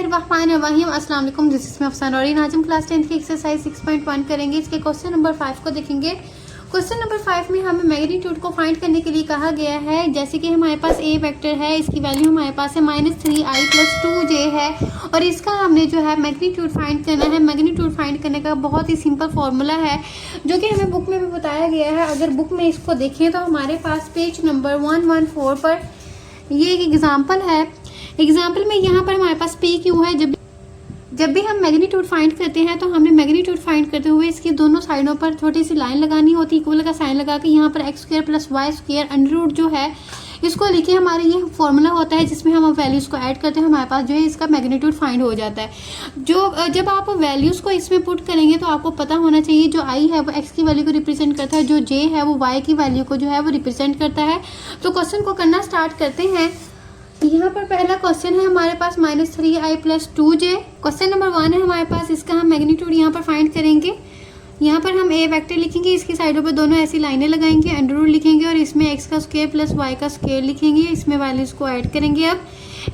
बिस्मिल्लाहिर्रहमानिर्रहीम। अस्सलाम वालेकुम। दिस इज अफसान और आज हम क्लास 10 की एक्सरसाइज 6.1 करेंगे। इसके क्वेश्चन नंबर 5 को देखेंगे। क्वेश्चन नंबर 5 में हमें मैग्नीट्यूड को फाइंड करने के लिए कहा गया है। जैसे कि हमारे पास ए वेक्टर है, इसकी वैल्यू हमारे पास है -3i + 2j है और इसका हमने जो है मैग्नीट्यूड फाइंड करना है। मैग्नीट्यूड फाइंड करने का बहुत ही सिंपल फॉर्मूला है जो कि हमें बुक में भी बताया गया है। अगर बुक में इसको देखें तो हमारे पास पेज नंबर 114 पर ये एक एग्जाम्पल है। एग्जाम्पल में यहाँ पर हमारे पास पी क्यू है। जब भी हम मैग्नीट्यूड फाइंड करते हैं तो हमने मैग्नीट्यूड फाइंड करते हुए इसकी दोनों साइडों पर छोटी सी लाइन लगानी होती है। इक्वल का साइन लगा के यहाँ पर x² + y² अंडर जो है इसको लिखे। हमारे ये फॉर्मूला होता है जिसमें हम वैल्यूज़ को ऐड करते हैं, हमारे पास जो है इसका मैग्नीट्यूड फाइंड हो जाता है। जब आप वैल्यूज़ को इसमें पुट करेंगे तो आपको पता होना चाहिए जो i है वो x की वैल्यू को रिप्रेजेंट करता है, जो j है वो y की वैल्यू को जो है वो रिप्रेजेंट करता है। तो क्वेश्चन को करना स्टार्ट करते हैं। यहाँ पर पहला क्वेश्चन है हमारे पास -3i + 2j। क्वेश्चन नंबर 1 है हमारे पास, इसका हम मैग्नीट्यूड यहाँ पर फाइंड करेंगे। यहाँ पर हम ए वेक्टर लिखेंगे, इसकी साइडों पर दोनों ऐसी लाइनें लगाएंगे, अंडर लिखेंगे और इसमें x² + y² लिखेंगे। इसमें वैल्यूज़ को ऐड करेंगे। अब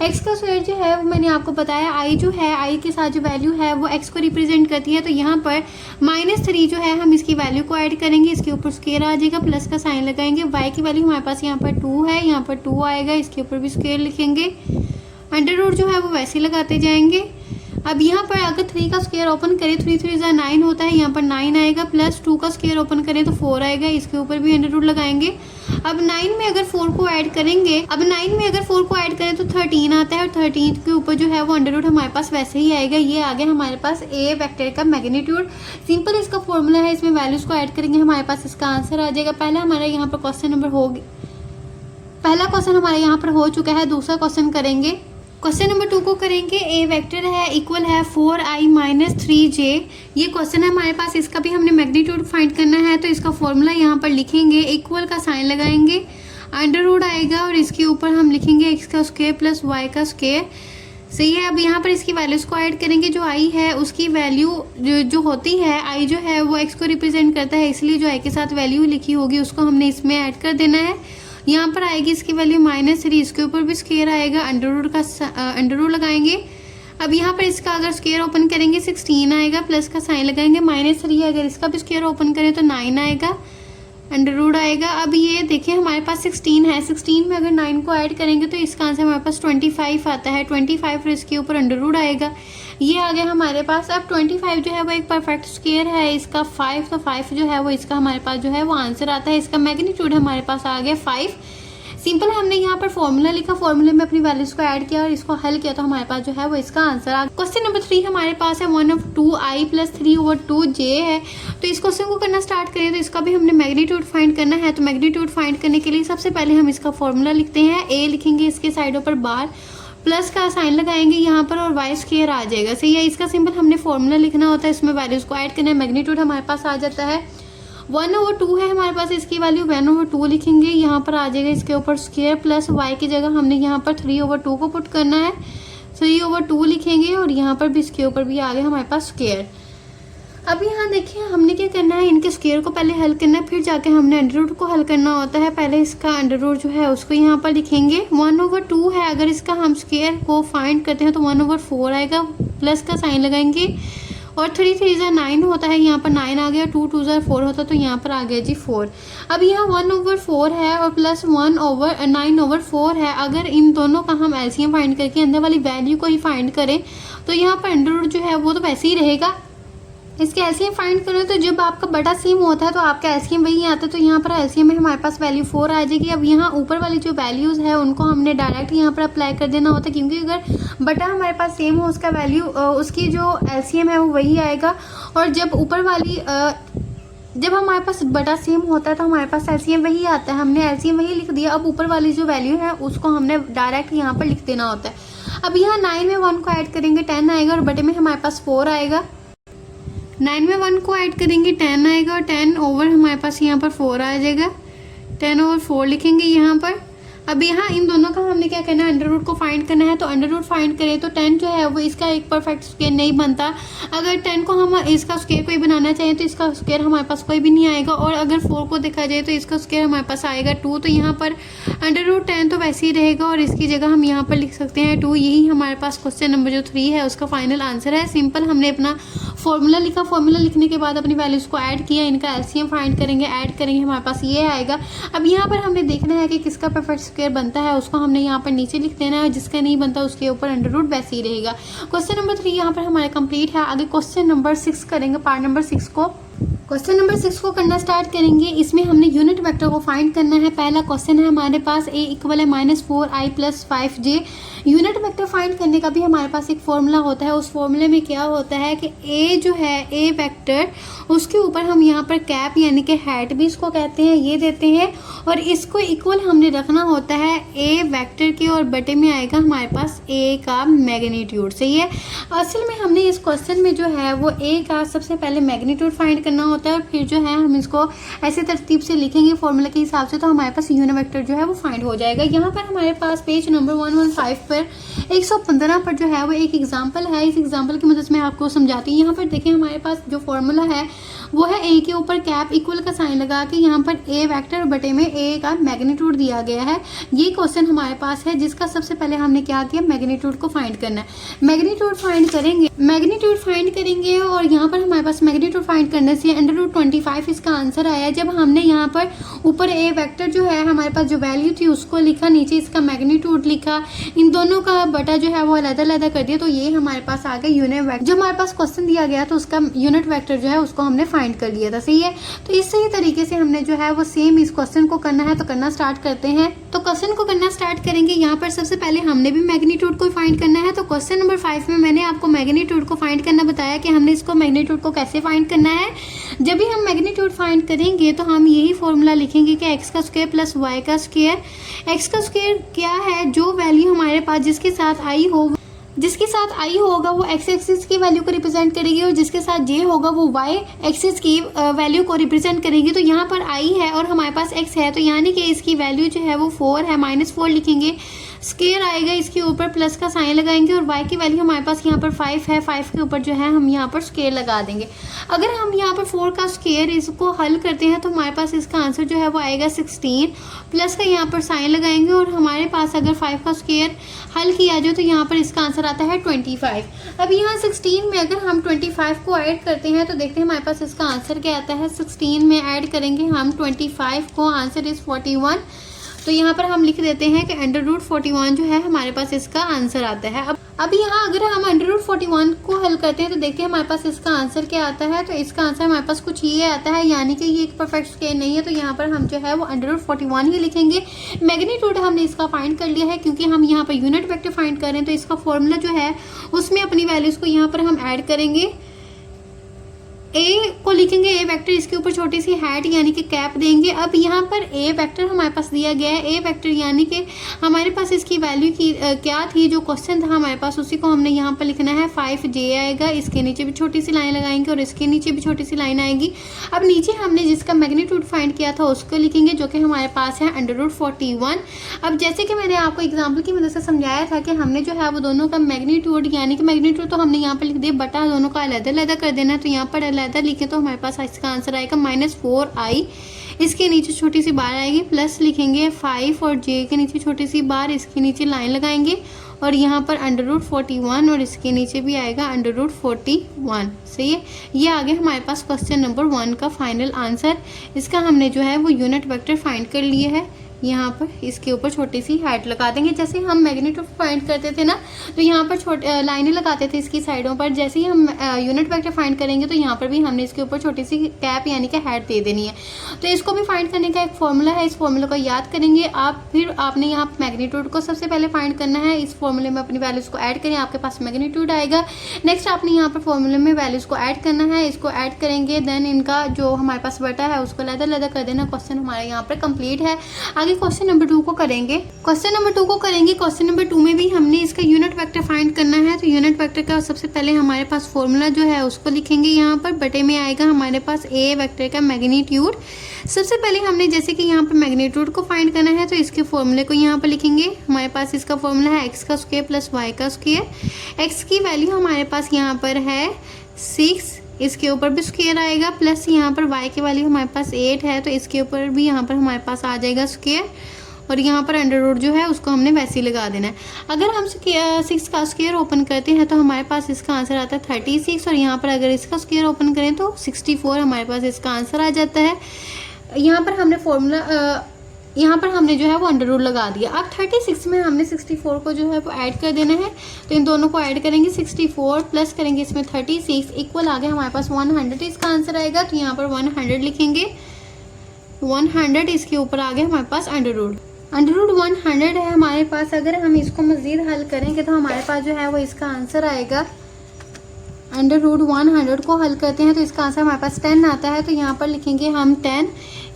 x² जो है वो मैंने आपको बताया i जो है i के साथ जो वैल्यू है वो x को रिप्रेजेंट करती है। तो यहाँ पर -3 जो है हम इसकी वैल्यू को ऐड करेंगे, इसके ऊपर स्क्वायर आ जाएगा, प्लस का साइन लगाएंगे। y की वैल्यू हमारे पास यहाँ पर 2 है, यहाँ पर 2 आएगा, इसके ऊपर भी स्क्वायर लिखेंगे। अंडर जो है वो वैसे लगाते जाएंगे। अब यहाँ पर अगर 3 का स्क्वायर ओपन करें, 3 3 = 9 होता है, यहाँ पर 9 आएगा, प्लस 2 का स्क्वायर ओपन करें तो 4 आएगा, इसके ऊपर भी अंडर लगाएंगे। अब 9 में अगर 4 को ऐड करें तो 13 आता है और 13 के ऊपर जो है वो अंडर हमारे पास वैसे ही आएगा। ये आ गया हमारे पास ए वेक्टर का मैग्नीट्यूड। सिंपल इसका फॉर्मूला है, इसमें वैल्यूज को ऐड करेंगे, हमारे पास इसका आंसर आ जाएगा। पहला हमारा यहाँ पर क्वेश्चन हमारा यहाँ पर हो चुका है। दूसरा क्वेश्चन करेंगे। क्वेश्चन नंबर 2 को करेंगे। ए वेक्टर है इक्वल है 4i - 3j। ये क्वेश्चन है हमारे पास, इसका भी हमने मैग्नीट्यूड फाइंड करना है। तो इसका फॉर्मूला यहाँ पर लिखेंगे, इक्वल का साइन लगाएंगे, अंडर आएगा और इसके ऊपर हम लिखेंगे x² + y²। सही है। अब यहाँ पर इसकी वैल्यूज़ को ऐड करेंगे। जो i है उसकी वैल्यू जो होती है, i जो है वो x को रिप्रेजेंट करता है, इसलिए जो i के साथ वैल्यू लिखी होगी उसको हमने इसमें ऐड कर देना है। यहाँ पर आएगी इसकी वैल्यू -3, इसके ऊपर भी स्क्वायर आएगा, अंडर लगाएंगे। अब यहाँ पर इसका अगर स्क्वायर ओपन करेंगे 16 आएगा, प्लस का साइन लगाएंगे। -3 अगर इसका भी स्क्वायर ओपन करें तो 9 आएगा, अंडर आएगा। अब ये देखिए हमारे पास 16 है, 16 में अगर 9 को ऐड करेंगे तो इसका आंसर हमारे पास 25 आता है। 25 और इसके ऊपर अंडर आएगा, ये आ गया हमारे पास। अब 25 जो है वो एक परफेक्ट स्क्वायर है, इसका 5, तो 5 जो है वो इसका हमारे पास जो है वो आंसर आता है। इसका मैग्नीट्यूड हमारे पास आ गया 5। सिंपल हमने यहाँ पर फॉर्मूला लिखा, फॉर्मूले में अपनी वैल्यूज को ऐड किया और इसको हल किया तो हमारे पास जो है वो इसका आंसर आ गया। क्वेश्चन नंबर 3 हमारे पास है 1/2i + 3/2j है। तो इस क्वेश्चन को करना स्टार्ट करें तो इसका भी हमने मैग्नीट्यूड फाइंड करना है। तो मैग्नीट्यूड फाइंड करने के लिए सबसे पहले हम इसका फॉर्मूला लिखते हैं। ए लिखेंगे, इसके साइडों पर बार, प्लस का साइन लगाएंगे यहाँ पर और y² आ जाएगा। सही है। इसका सिंपल हमने फॉर्मूला लिखना होता है, इसमें वैल्यूज को ऐड करना है। मैग्नीट्यूड हमारे पास आ जाता है 1/2 है हमारे पास, इसकी वैल्यू 1/2 लिखेंगे, यहाँ पर आ जाएगा इसके ऊपर स्क्वायर, प्लस y की जगह हमने यहाँ पर 3/2 को पुट करना है। 3/2 लिखेंगे और यहाँ पर भी इसके ऊपर भी आ गया हमारे पास स्क्वायर। अब यहाँ देखिए हमने क्या करना है, इनके स्क्वायर को पहले हल करना है, फिर जाके हमने अंडर रूट को हल करना होता है। पहले इसका अंडर रूट जो है उसको यहाँ पर लिखेंगे। 1/2 है, अगर इसका हम स्क्वायर को फाइंड करते हैं तो 1/4 आएगा, प्लस का साइन लगाएंगे और 3 3 = 9 होता है, यहाँ पर 9 आ गया, 2 2 = 4 होता है तो यहाँ पर आ गया जी 4। अब यहाँ 1/4 है और प्लस 9/4 है। अगर इन दोनों का हम एलसीएम फाइंड करके अंदर वाली वैल्यू को ही फाइंड करें तो यहाँ पर अंडर रूट जो है वो तो वैसे ही रहेगा। इसके एलसीएम फाइंड करें तो जब आपका बटा सेम होता है तो आपका एलसीएम वही आता है, तो यहाँ पर एलसीएम में हमारे पास वैल्यू 4 आ जाएगी। अब यहाँ ऊपर वाली जो वैल्यूज़ है उनको हमने डायरेक्ट यहाँ पर अप्लाई कर देना होता है, क्योंकि अगर बटा हमारे पास सेम हो उसका वैल्यू उसकी जो एलसीएम है वो वही आएगा। और जब ऊपर वाली जब हमारे पास बटा सेम होता है तो हमारे पास एलसीएम वही आता है, हमने एलसीएम वही लिख दिया। अब ऊपर वाली जो वैल्यू है उसको हमने डायरेक्ट यहाँ पर लिख देना होता है। अब यहाँ 9 में 1 को ऐड करेंगे 10 आएगा और बटे में हमारे पास 4 आएगा। 9 में 1 को ऐड करेंगे 10 आएगा और 10 ओवर हमारे पास यहाँ पर 4 आ जाएगा, 10/4 लिखेंगे यहाँ पर। अब यहाँ इन दोनों का हमने क्या करना है, अंडर रूट को फाइंड करना है। तो अंडर रूट फाइंड करें तो 10 जो है वो इसका एक परफेक्ट स्क्वायर नहीं बनता। अगर 10 को हम इसका स्क्वायर कोई बनाना चाहें तो इसका स्क्वायर हमारे पास कोई भी नहीं आएगा। और अगर 4 को देखा जाए तो इसका स्क्वायर हमारे पास आएगा 2। तो यहाँ पर अंडर रूट 10 तो वैसे ही रहेगा और इसकी जगह हम यहाँ पर लिख सकते हैं 2। यही हमारे पास क्वेश्चन नंबर जो 3 है उसका फाइनल आंसर है। सिंपल हमने अपना फॉर्मूला लिखा, फॉर्मूला लिखने के बाद अपनी वैल्यूज को ऐड किया, इनका एलसीएम फाइंड करेंगे, ऐड करेंगे, हमारे पास ये आएगा। अब यहाँ पर हमने देखना है कि किसका परफेक्ट स्क्वायर बनता है, उसको हमने यहाँ पर नीचे लिख देना है। जिसका नहीं बनता उसके ऊपर अंडर रूट वैसे ही रहेगा। क्वेश्चन नंबर 3 यहाँ पर हमारा कंप्लीट है। आगे क्वेश्चन नंबर 6 करेंगे, पार्ट नंबर 6 को। क्वेश्चन नंबर 6 को करना स्टार्ट करेंगे। इसमें हमने यूनिट वेक्टर को फाइंड करना है। पहला क्वेश्चन है हमारे पास a इक्वल है -4i + 5j। Unit vector find करने का भी हमारे पास एक फॉर्मूला होता है। उस फॉर्मूले में क्या होता है कि a जो है a वेक्टर, उसके ऊपर हम यहाँ पर कैप यानी कि हैट भी इसको कहते हैं, ये देते हैं और इसको इक्वल हमने रखना होता है a वेक्टर के और बटे में आएगा हमारे पास a का मैग्नीट्यूड। सही है। असल में हमने इस क्वेश्चन में जो है वो a का सबसे पहले मैग्नीट्यूड फाइंड करना होता है और फिर जो है हम इसको ऐसे तरतीब से लिखेंगे फॉर्मूला के हिसाब से, तो हमारे पास यूनिट वेक्टर जो है वो फाइंड हो जाएगा। यहाँ पर हमारे पास पेज नंबर 115 पर 115 पर जो है वो एक एग्जाम्पल है। इस एग्जाम्पल की मदद से मैं आपको समझाती हूँ। यहाँ पर देखें हमारे पास जो फॉर्मूला है वो है a के ऊपर कैप इक्वल का साइन लगा के यहाँ पर a वेक्टर बटे में a का मैग्नीट्यूड दिया गया है। ये क्वेश्चन हमारे पास है जिसका सबसे पहले हमने क्या किया, मैग्नीट्यूड को फाइंड करना है। मैग्नीट्यूड फाइंड करेंगे और यहाँ पर हमारे पास मैग्नीट्यूड फाइंड करने से √25 इसका आंसर आया। जब हमने यहाँ पर ऊपर a वेक्टर जो है हमारे पास जो वैल्यू थी उसको लिखा, नीचे इसका मैग्नीट्यूड लिखा, इन दोनों का बटा जो है वो अलग-अलग कर दिया, तो ये हमारे पास आ गया यूनिट वेक्टर। जो हमारे पास क्वेश्चन दिया गया तो उसका यूनिट वेक्टर जो है उसको हमने फाइंड कर लिया था। सही है। तो इस सही तरीके से हमने जो है वो सेम इस क्वेश्चन को करना है। तो करना स्टार्ट करते हैं। तो क्वेश्चन को करना स्टार्ट करेंगे। यहाँ पर सबसे पहले हमने भी मैग्नीट्यूड को फाइंड करना है। तो क्वेश्चन नंबर 5 में मैंने आपको मैग्नीट्यूड को फाइंड करना बताया कि हमने इसको मैग्नीट्यूड को कैसे फाइंड करना है। जब भी हम मैग्नीट्यूड फाइंड करेंगे तो हम यही फॉर्मूला लिखेंगे कि x का स्क्वायर प्लस y का स्क्वायर। x का स्क्वायर क्या है, जो वैल्यू हमारे पास जिसके साथ i होगा वो x एक्सिस की वैल्यू को रिप्रेजेंट करेगी और जिसके साथ j होगा वो y एक्सिस की वैल्यू को रिप्रेजेंट करेगी। तो यहाँ पर i है और हमारे पास x है, तो यानी कि इसकी वैल्यू जो है वो 4 है, -4 लिखेंगे। स्क्वायर आएगा, इसके ऊपर प्लस का साइन लगाएंगे और y की वैल्यू हमारे पास यहाँ पर 5 है, 5 के ऊपर जो है हम यहाँ पर स्क्वायर लगा देंगे। अगर हम यहाँ पर 4 का स्क्वायर इसको हल करते हैं तो हमारे पास इसका आंसर जो है वो आएगा 16, प्लस का यहाँ पर साइन लगाएंगे और हमारे पास अगर 5 का स्क्वायर हल किया जाए तो यहाँ पर इसका आंसर आता है 25। अब यहाँ 16 में अगर हम 25 को ऐड करते हैं तो देखते हैं हमारे पास इसका आंसर क्या आता है। 16 में ऐड करेंगे हम 25 को, आंसर इज 41। तो यहाँ पर हम लिख देते हैं कि √41 जो है हमारे पास इसका आंसर आता है। अब यहाँ अगर हम √41 को हल करते हैं तो देखते हैं हमारे पास इसका आंसर क्या आता है। तो इसका आंसर हमारे पास कुछ ये आता है, यानी कि ये एक परफेक्ट स्क्वायर नहीं है, तो यहाँ पर हम जो है वो √41 ही लिखेंगे। मैग्नीट्यूड हमने इसका फाइंड कर लिया है क्योंकि हम यहाँ पर यूनिट वेक्टर फाइंड कर रहे हैं, तो इसका फॉर्मूला जो है उसमें अपनी वैल्यूज़ को यहाँ पर हम ऐड करेंगे। a को लिखेंगे a वेक्टर, इसके ऊपर छोटी सी हैट यानी कि कैप देंगे। अब यहाँ पर a वेक्टर हमारे पास दिया गया है, a वेक्टर यानी कि हमारे पास इसकी वैल्यू की क्या थी, जो क्वेश्चन था हमारे पास उसी को हमने यहाँ पर लिखना है। 5j आएगा, इसके नीचे भी छोटी सी लाइन लगाएंगे और इसके नीचे भी छोटी सी लाइन आएगी। अब नीचे हमने जिसका मैग्नीट्यूड फाइंड किया था उसको लिखेंगे, जो कि हमारे पास है √41। अब जैसे कि मैंने आपको एग्जाम्पल की मदद से समझाया था कि हमने जो है वो दोनों का मैग्नीट्यूड यानी कि मैग्नीट्यूड तो हमने यहाँ पर लिख दिया, बटा दोनों का अलग-अलग कर देना है। तो यहाँ पर अलग लिखे तो हमारे पास इसका आंसर आएगा -4i, इसके नीचे छोटी सी बार आएगी, प्लस लिखेंगे 5 और j के नीचे छोटी सी बार, इसके नीचे लाइन लगाएंगे और यहाँ पर √41 और इसके नीचे भी आएगा √41। सही है। ये आ गया हमारे पास क्वेश्चन नंबर 1 का फाइनल आंसर। इसका हमने जो है वो यूनिट वेक्टर फाइंड कर लिए है। यहाँ पर इसके ऊपर छोटी सी हैट लगा देंगे। जैसे हम मैग्नीट्यूड फाइंड करते थे ना, तो यहाँ पर छोटे लाइनें लगाते थे इसकी साइडों पर। जैसे ही हम यूनिट वेक्टर फाइंड करेंगे तो यहाँ पर भी हमने इसके ऊपर छोटी सी कैप यानी कि हैट दे देनी है। तो इसको भी फाइंड करने का एक फॉर्मूला है, इस फॉर्मूला को याद करेंगे आप। फिर आपने यहाँ मैग्नीट्यूड को सबसे पहले फाइंड करना है। इस फॉर्मूले में अपनी वैल्यूज़ को ऐड करें, आपके पास मैग्नीट्यूड आएगा। नेक्स्ट आपने यहाँ पर फॉर्मूले में वैल्यूज़ को ऐड करना है, इसको ऐड करेंगे, देन इनका जो हमारे पास बटा है उसको अलग-अलग कर देना। क्वेश्चन हमारा यहाँ पर कंप्लीट है। आगे क्वेश्चन नंबर 2 को करेंगे। क्वेश्चन नंबर 2 में भी हमने इसका यूनिट वेक्टर फाइंड करना है। तो यूनिट वेक्टर का सबसे पहले हमारे पास फॉर्मूला जो है उसको लिखेंगे। यहाँ पर बटे में आएगा हमारे पास ए वेक्टर का मैग्नीट्यूड। सबसे पहले हमने जैसे कि यहाँ पर मैग्नीट्यूड को फाइंड करना है तो इसके फॉर्मूले को यहाँ पर लिखेंगे। हमारे पास इसका फॉर्मूला है एक्स का स्क्वायर प्लस वाई का स्क्वायर। एक्स की वैल्यू हमारे पास यहाँ पर है 6, इसके ऊपर भी स्क्वायर आएगा, प्लस यहाँ पर y की वैल्यू हमारे पास 8 है तो इसके ऊपर भी यहाँ पर हमारे पास आ जाएगा स्क्वायर, और यहाँ पर अंडर रूट जो है उसको हमने वैसे ही लगा देना है। अगर हम 6 का स्क्वायर ओपन करते हैं तो हमारे पास इसका आंसर आता है 36, और यहाँ पर अगर इसका स्क्वायर ओपन करें तो 64 हमारे पास इसका आंसर आ जाता है। यहाँ पर हमने जो है वो अंडर रूट लगा दिया। अब 36 में हमने 64 को जो है वो ऐड कर देना है। तो इन दोनों को ऐड करेंगे, 64 प्लस करेंगे इसमें 36 इक्वल आ गया हमारे पास 100 इसका आंसर आएगा। तो यहाँ पर 100 लिखेंगे, 100 इसके ऊपर आ गया हमारे पास अंडर रूट 100 है हमारे पास। अगर हम इसको मज़ीद हल करेंगे तो हमारे पास जो है वो इसका आंसर आएगा, अंडर रूट 100 को हल करते हैं तो इसका आंसर हमारे पास 10 आता है। तो यहाँ पर लिखेंगे हम 10।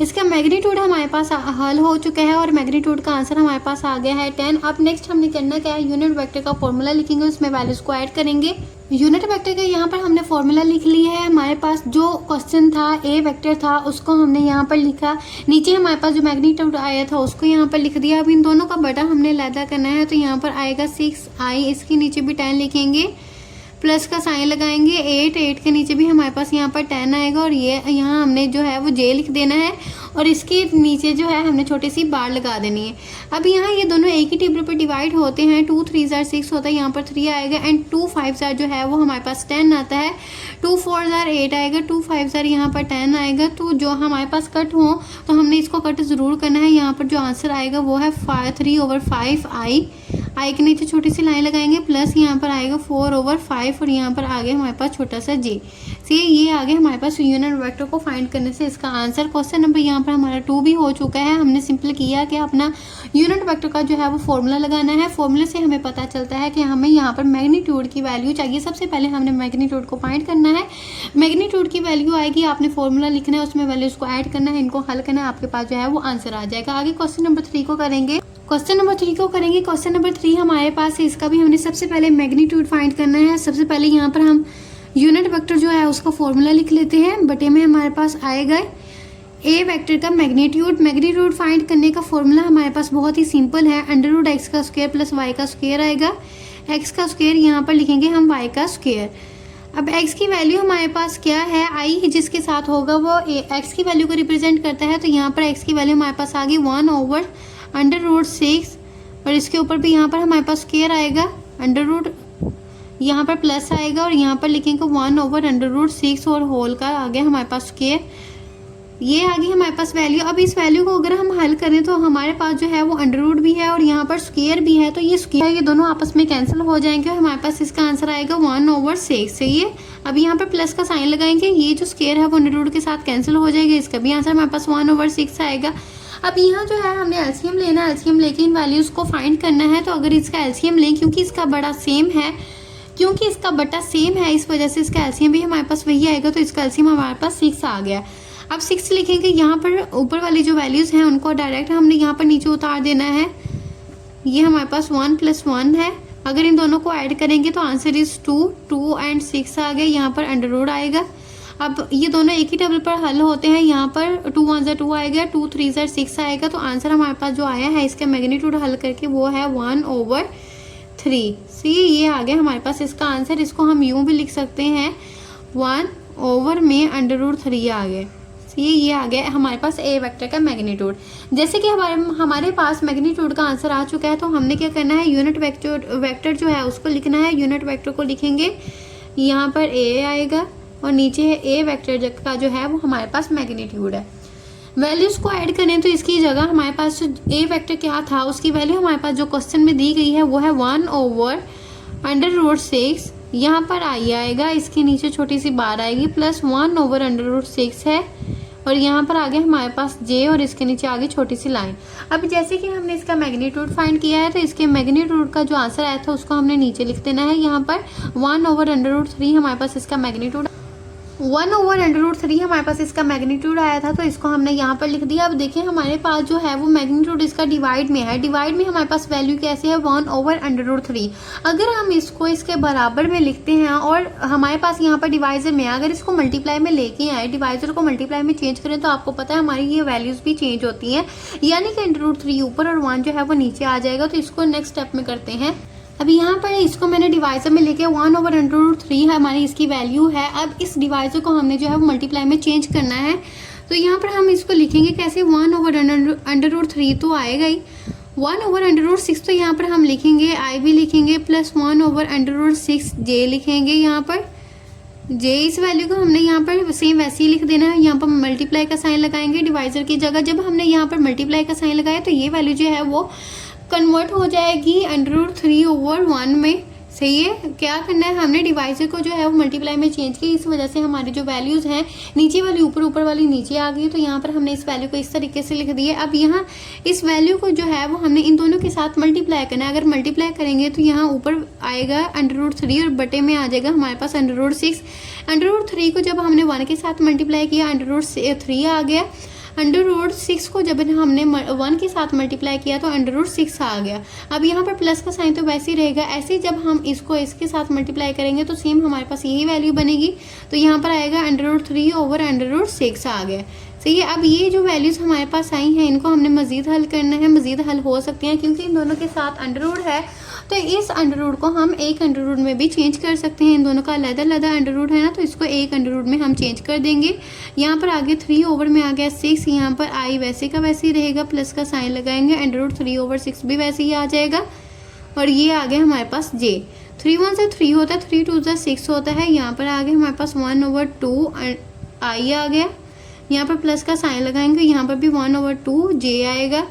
इसका मैग्नीट्यूड हमारे पास हल हो चुका है और मैग्नीट्यूड का आंसर हमारे पास आ गया है 10। अब नेक्स्ट हमने करना क्या है, यूनिट वेक्टर का फॉर्मूला लिखेंगे, उसमें वैल्यूज को ऐड करेंगे। यूनिट वेक्टर का यहाँ पर हमने फॉर्मूला लिख लिया है। हमारे पास जो क्वेश्चन था ए वेक्टर था उसको हमने यहाँ पर लिखा, नीचे हमारे पास जो मैग्नीट्यूड आया था उसको यहाँ पर लिख दिया। अब इन दोनों का बटा हमने लैदा करना है तो यहाँ पर आएगा 6i, इसके नीचे भी 10 लिखेंगे, प्लस का साइन लगाएंगे, 8 के नीचे भी हमारे पास यहाँ पर 10 आएगा, और ये यहाँ हमने जो है वो जे लिख देना है, और इसके नीचे जो है हमने छोटी सी बार लगा देनी है। अब यहाँ ये दोनों एक ही टेबल पर डिवाइड होते हैं, 2 3 6 होता है, यहाँ पर 3 आएगा, एंड 2 5 जो है वो हमारे पास 10 आता है, 2 4 8 आएगा, 2 5 यहाँ पर 10 आएगा। तो जो हमारे पास कट हो तो हमने इसको कट ज़रूर करना है। यहाँ पर जो आंसर आएगा वो है 3/5i, आई के नीचे छोटी सी लाइन लगाएंगे, प्लस यहाँ पर आएगा 4/5, और यहाँ पर आगे हमारे पास छोटा सा जे। ये आगे हमारे पास यूनिट वेक्टर को फाइंड करने से इसका आंसर क्वेश्चन नंबर यहाँ पर हमारा 2 भी हो चुका है। हमने सिंपल किया कि अपना यूनिट वेक्टर का जो है वो फॉर्मूला लगाना है। फॉर्मूले से हमें पता चलता है कि हमें यहाँ पर मैग्नीट्यूड की वैल्यू चाहिए। सबसे पहले हमने मैग्नीट्यूड को फाइंड करना है। मैग्नीट्यूड की वैल्यू आएगी, आपने फॉर्मूला लिखना है, उसमें वैल्यूज को ऐड करना है, इनको हल करना है, आपके पास जो है वो आंसर आ जाएगा। आगे क्वेश्चन नंबर 3 को करेंगे। क्वेश्चन नंबर 3 हमारे पास है, इसका भी हमने सबसे पहले मैग्नीट्यूड फाइंड करना है। सबसे पहले यहाँ पर हम यूनिट वेक्टर जो है उसका फॉर्मूला लिख लेते हैं। बटे में हमारे पास आएगा ए वेक्टर का मैग्नीट्यूड फाइंड करने का फॉर्मूला हमारे पास बहुत ही सिंपल है, अंडर रूट एक्स का स्क्वायर प्लस वाई का स्क्वायर आएगा। एक्स का स्क्वायर यहाँ पर लिखेंगे हम वाई का स्क्वायर। अब x की वैल्यू हमारे पास क्या है, i जिसके साथ होगा वो x की वैल्यू को रिप्रेजेंट करता है। तो यहाँ पर x की वैल्यू हमारे पास आ गई 1/√6, और इसके ऊपर भी यहाँ पर हमारे पास स्क्वायर आएगा, अंडर रूट यहाँ पर प्लस आएगा, और यहाँ पर लिखेंगे 1/√6 और होल का आ गया हमारे पास स्क्वायर। ये आ गई हमारे पास वैल्यू। अब इस वैल्यू को अगर हम हल करें तो हमारे पास जो है वो अंडर रूट भी है और यहाँ पर स्क्वायर भी है, तो ये स्क्वायर ये दोनों आपस में कैंसिल हो जाएंगे और हमारे पास इसका आंसर आएगा 1/6। सही है। अब यहाँ पर प्लस का साइन लगाएंगे, ये जो स्क्वायर है वो अंडर रूट के साथ कैंसिल हो जाएगा, इसका भी आंसर हमारे पास 1/6 आएगा। अब यहाँ जो है हमने एलसीएम लेना है, एलसीएम लेके इन वैल्यूज़ को फाइंड करना है। तो अगर इसका एलसीएम लें, क्योंकि इसका बटा सेम है, इस वजह से इसका एलसीएम भी हमारे पास वही आएगा, तो इसका एलसीएम हमारे पास 6 आ गया। अब 6 लिखेंगे, यहाँ पर ऊपर वाली जो वैल्यूज़ हैं उनको डायरेक्ट हमने यहाँ पर नीचे उतार देना है। ये हमारे पास 1 + 1 है, अगर इन दोनों को ऐड करेंगे तो आंसर इज़ 2 एंड 6 आ गया। यहाँ पर अंडर रूट आएगा। अब ये दोनों एक ही टेबल पर हल होते हैं, यहाँ पर 2 × 1 = 2 आएगा, 2 × 3 = 6 आएगा। तो आंसर हमारे पास जो आया है इसका मैग्नीट्यूड हल करके वो है 1/3। ये आ गया हमारे पास इसका आंसर। इसको हम यूँ भी लिख सकते हैं 1/√3 आ गए। ये आ गया हमारे पास ए वेक्टर का मैग्नीट्यूड। जैसे कि हमारे पास मैग्नीट्यूड का आंसर आ चुका है, तो हमने क्या करना है, यूनिट वेक्टर जो है उसको लिखना है। यूनिट वेक्टर को लिखेंगे, यहाँ पर ए आएगा और नीचे है ए वेक्टर का जो है वो हमारे पास मैग्नीट्यूड है। वैल्यूज़ को ऐड करें तो इसकी जगह हमारे पास जो ए वेक्टर क्या था उसकी वैल्यू हमारे पास जो क्वेश्चन में दी गई है वो है 1/√6। यहाँ पर आई आएगा, इसके नीचे छोटी सी बार आएगी, प्लस 1/√6 है, और यहाँ पर आगे हमारे पास जे और इसके नीचे आगे छोटी सी लाइन। अब जैसे कि हमने इसका मैग्नीट्यूड फाइंड किया है, तो इसके मैग्नीट्यूड का जो आंसर आया था उसको हमने नीचे लिख देना है। यहाँ पर 1/√3 हमारे पास इसका मैग्नीट्यूड 1/√3 हमारे पास इसका मैग्नीट्यूड आया था, तो इसको हमने यहाँ पर लिख दिया। अब देखिए हमारे पास जो है वो मैग्नीट्यूड इसका डिवाइड में है। डिवाइड में हमारे पास वैल्यू कैसी है, 1/√3। अगर हम इसको इसके बराबर में लिखते हैं और हमारे पास यहाँ पर डिवाइजर में है, अगर इसको मल्टीप्लाई में लेके आए, डिवाइजर को मल्टीप्लाई में चेंज करें, तो आपको पता है हमारी ये वैल्यूज भी चेंज होती हैं, यानी कि √3 ऊपर और 1 जो है वो नीचे आ जाएगा। तो इसको नेक्स्ट स्टेप में करते हैं। अब यहाँ पर इसको मैंने डिवाइजर में लेके 1/√3 हमारी इसकी वैल्यू है। अब इस डिवाइजर को हमने जो है वो मल्टीप्लाई में चेंज करना है। तो यहाँ पर हम इसको लिखेंगे कैसे, 1/√3 तो आएगा ही, 1/√6 तो यहाँ पर हम लिखेंगे, आई भी लिखेंगे, प्लस 1/√6 जे लिखेंगे। यहाँ पर जे इस वैल्यू को हमने यहाँ पर सेम वैसे ही लिख देना है। यहाँ पर मल्टीप्लाई का साइन लगाएंगे डिवाइजर की जगह। जब हमने यहाँ पर मल्टीप्लाई का साइन लगाया तो ये वैल्यू जो है वो कन्वर्ट हो जाएगी √3/1 में। सही है, क्या करना है, हमने डिवाइजर को जो है वो मल्टीप्लाई में चेंज किया, इस वजह से हमारी जो वैल्यूज़ हैं नीचे वाली ऊपर, ऊपर वाली नीचे आ गई। तो यहाँ पर हमने इस वैल्यू को इस तरीके से लिख दिया। अब यहाँ इस वैल्यू को जो है वो हमने इन दोनों के साथ मल्टीप्लाई करना है। अगर मल्टीप्लाई करेंगे तो यहाँ ऊपर आएगा √3 और बटे में आ जाएगा हमारे पास √6। √3 को जब हमने 1 के साथ मल्टीप्लाई किया, √3 आ गया। √6 को जब हमने 1 के साथ मल्टीप्लाई किया तो √6 आ गया। अब यहाँ पर प्लस का साइन तो वैसे ही रहेगा, ऐसे जब हम इसको इसके साथ मल्टीप्लाई करेंगे तो सेम हमारे पास यही वैल्यू बनेगी। तो यहाँ पर आएगा √3/√6 आ गया। सही है, अब ये जो वैल्यूज़ हमारे पास आई हैं इनको हमने मज़ीद हल करना है। मज़ीद हल हो सकते हैं क्योंकि इन दोनों के साथ अंडररूट है, तो इस अंडररूट को हम एक अंडररूट में भी चेंज कर सकते हैं। इन दोनों का अलग-अलग अंडररूट है ना, तो इसको एक अंडररूट में हम चेंज कर देंगे। यहाँ पर आगे 3 में आ गया 6, यहाँ पर आई वैसे का वैसे ही रहेगा, प्लस का साइन लगाएंगे, √3/6 भी वैसे ही आ जाएगा। और ये आ गया हमारे पास जे। 3 1 से 3 होता है, 3 2 से 6 होता है। यहाँ पर आगे हमारे पास 1/2 आई आ गया, यहाँ पर प्लस का साइन लगाएंगे, यहाँ पर भी 1/2 जे आएगा।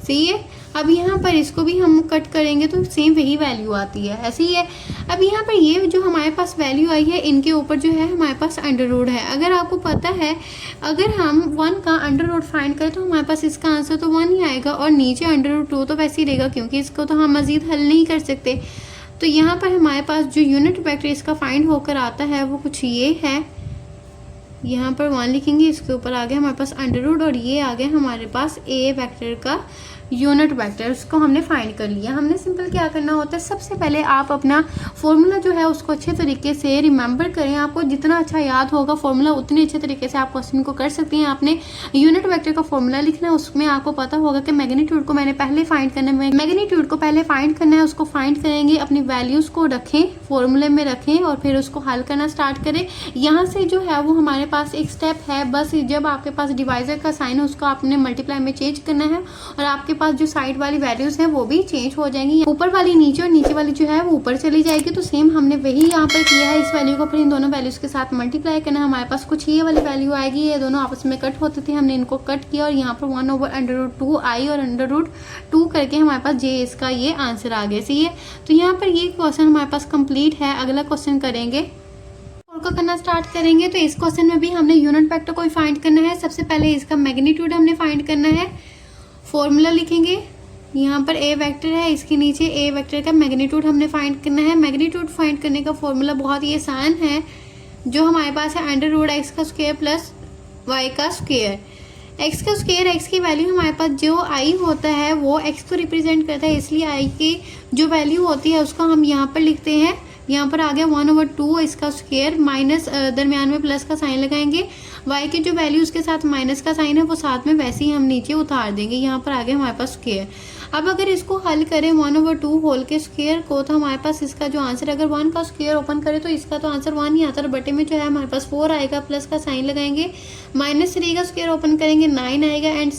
सही है, अब यहाँ पर इसको भी हम कट करेंगे तो सेम वही वैल्यू आती है, ऐसे ही है। अब यहाँ पर ये जो हमारे पास वैल्यू आई है इनके ऊपर जो है हमारे पास अंडररूट है। अगर आपको पता है अगर हम 1 का अंडररूट फाइंड करें तो हमारे पास इसका आंसर तो 1 ही आएगा, और नीचे √2 तो वैसे ही रहेगा क्योंकि इसको तो हम मज़ीद हल नहीं कर सकते। तो यहाँ पर हमारे पास जो यूनिट वेक्टर इसका फाइंड होकर आता है वो कुछ ये है। यहाँ पर 1 लिखेंगे, इसके ऊपर आ गया हमारे पास अंडररूट, और ये आ गया हमारे पास ए वेक्टर का यूनिट वेक्टर। उसको हमने फाइंड कर लिया। हमने सिंपल क्या करना होता है, सबसे पहले आप अपना फॉर्मूला जो है उसको अच्छे तरीके से रिमेंबर करें। आपको जितना अच्छा याद होगा फॉर्मूला उतने अच्छे तरीके से आप क्वेश्चन को कर सकते हैं। आपने यूनिट वेक्टर का फॉर्मूला लिखना है, उसमें आपको पता होगा कि मैग्नीट्यूड को मैंने पहले फाइंड करना है, मैग्नीट्यूड को पहले फाइंड करना है। उसको फाइंड करेंगे, अपनी वैल्यूज़ को रखें, फॉर्मूले में रखें और फिर उसको हल करना स्टार्ट करें। यहाँ से जो है वो हमारे पास एक स्टेप है, बस जब आपके पास डिवाइजर का साइन है उसको आपने मल्टीप्लाई में चेंज करना है, और आपके पास जो साइड वाली वैल्यूज हैं वो भी चेंज हो जाएंगी। ऊपर वाली नीचे और नीचे वाली जो है वो ऊपर चली जाएगी। तो सेम हमने वही यहाँ पर किया है। इस वैल्यू को फिर इन दोनों वैल्यूज के साथ मल्टीप्लाई करना, हमारे पास कुछ ये वाली वैल्यू आएगी। ये दोनों आपस में कट होते थे, हमने इनको कट किया और यहाँ पर 1/√2 आई और √2 करके हमारे पास जे इसका ये आंसर आ गया। सही है, तो यहाँ पर ये क्वेश्चन हमारे पास कंप्लीट है। अगला क्वेश्चन करेंगे को करना स्टार्ट करेंगे। तो इस क्वेश्चन में भी हमने यूनिट वेक्टर को फाइंड करना है। सबसे पहले इसका मैग्नीट्यूड हमने फाइंड करना है। फॉर्मूला लिखेंगे, यहाँ पर ए वेक्टर है, इसके नीचे ए वेक्टर का मैग्नीट्यूड हमने फाइंड करना है। मैग्नीट्यूड फाइंड करने का फॉर्मूला बहुत ही आसान है, जो हमारे पास है √x का स्क्वायर प्लस y का स्क्वायर। x का स्क्वायर, x की वैल्यू हमारे पास जो i होता है वो x को रिप्रेजेंट करता है, इसलिए i की जो वैल्यू होती है उसको हम यहाँ पर लिखते हैं। यहाँ पर आ गया 1/2 इसका स्क्वायर, माइनस दरमियान में प्लस का साइन लगाएंगे। y की जो वैल्यू उसके साथ माइनस का साइन है वो साथ में वैसे ही हम नीचे उतार देंगे। यहाँ पर आ गया हमारे पास स्क्वायर। अब अगर इसको हल करें 1/2 होल के स्क्वायर को, तो हमारे पास इसका जो आंसर, अगर 1 का स्क्वायर ओपन करें तो इसका तो आंसर 1 ही आता है। बटे में जो है हमारे पास 4 आएगा, प्लस का साइन लगाएंगे। -3 का स्क्वायर ओपन करेंगे 9 आएगा, एंड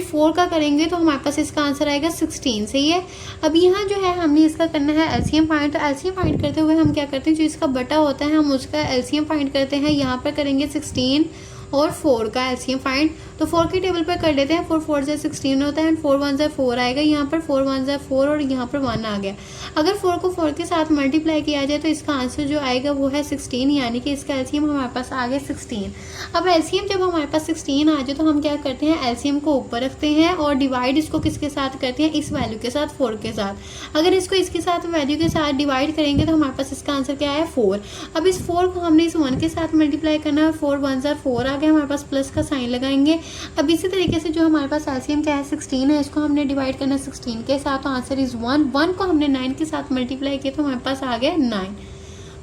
4 का करेंगे तो हमारे पास इसका आंसर आएगा 16। सही है, अब यहाँ जो है हमने इसका करना है एलसीएम फाइंड। तो एलसीएम फाइंड करते हुए हम क्या करते हैं, जो इसका बटा होता है हम उसका एलसीएम फाइंड करते हैं। यहाँ पर करेंगे 16 और 4 का एलसीएम फाइंड। तो 4 के टेबल पर कर लेते हैं। 4 4 से 16 होता है एंड 4 1 से 4 आएगा, यहाँ पर 4 1 से 4 और यहाँ पर 1 आ गया। अगर 4 को 4 के साथ मल्टीप्लाई किया जाए तो इसका आंसर जो आएगा वो है 16, यानी कि इसका एलसीएम हमारे पास आ गया 16। अब एलसीएम जब हमारे पास 16 आ जाए तो हम क्या करते हैं, एलसीएम को ऊपर रखते हैं और डिवाइड इसको किसके साथ करते हैं, इस वैल्यू के साथ, 4 के साथ। अगर इसको इसके साथ वैल्यू के साथ डिवाइड करेंगे तो हमारे पास इसका आंसर क्या है 4। अब इस 4 को हमने इस 1 के साथ मल्टीप्लाई करना है, 4 1 से 4 आ गया, हमारे पास प्लस का साइन लगाएंगे। अब इसी तरीके से जो हमारे पास एलसीएम क्या है 16 है, इसको हमने डिवाइड करना 16 के साथ, तो आंसर इज 1। 1 को हमने 9 के साथ मल्टीप्लाई किया तो हमारे पास आ गया 9।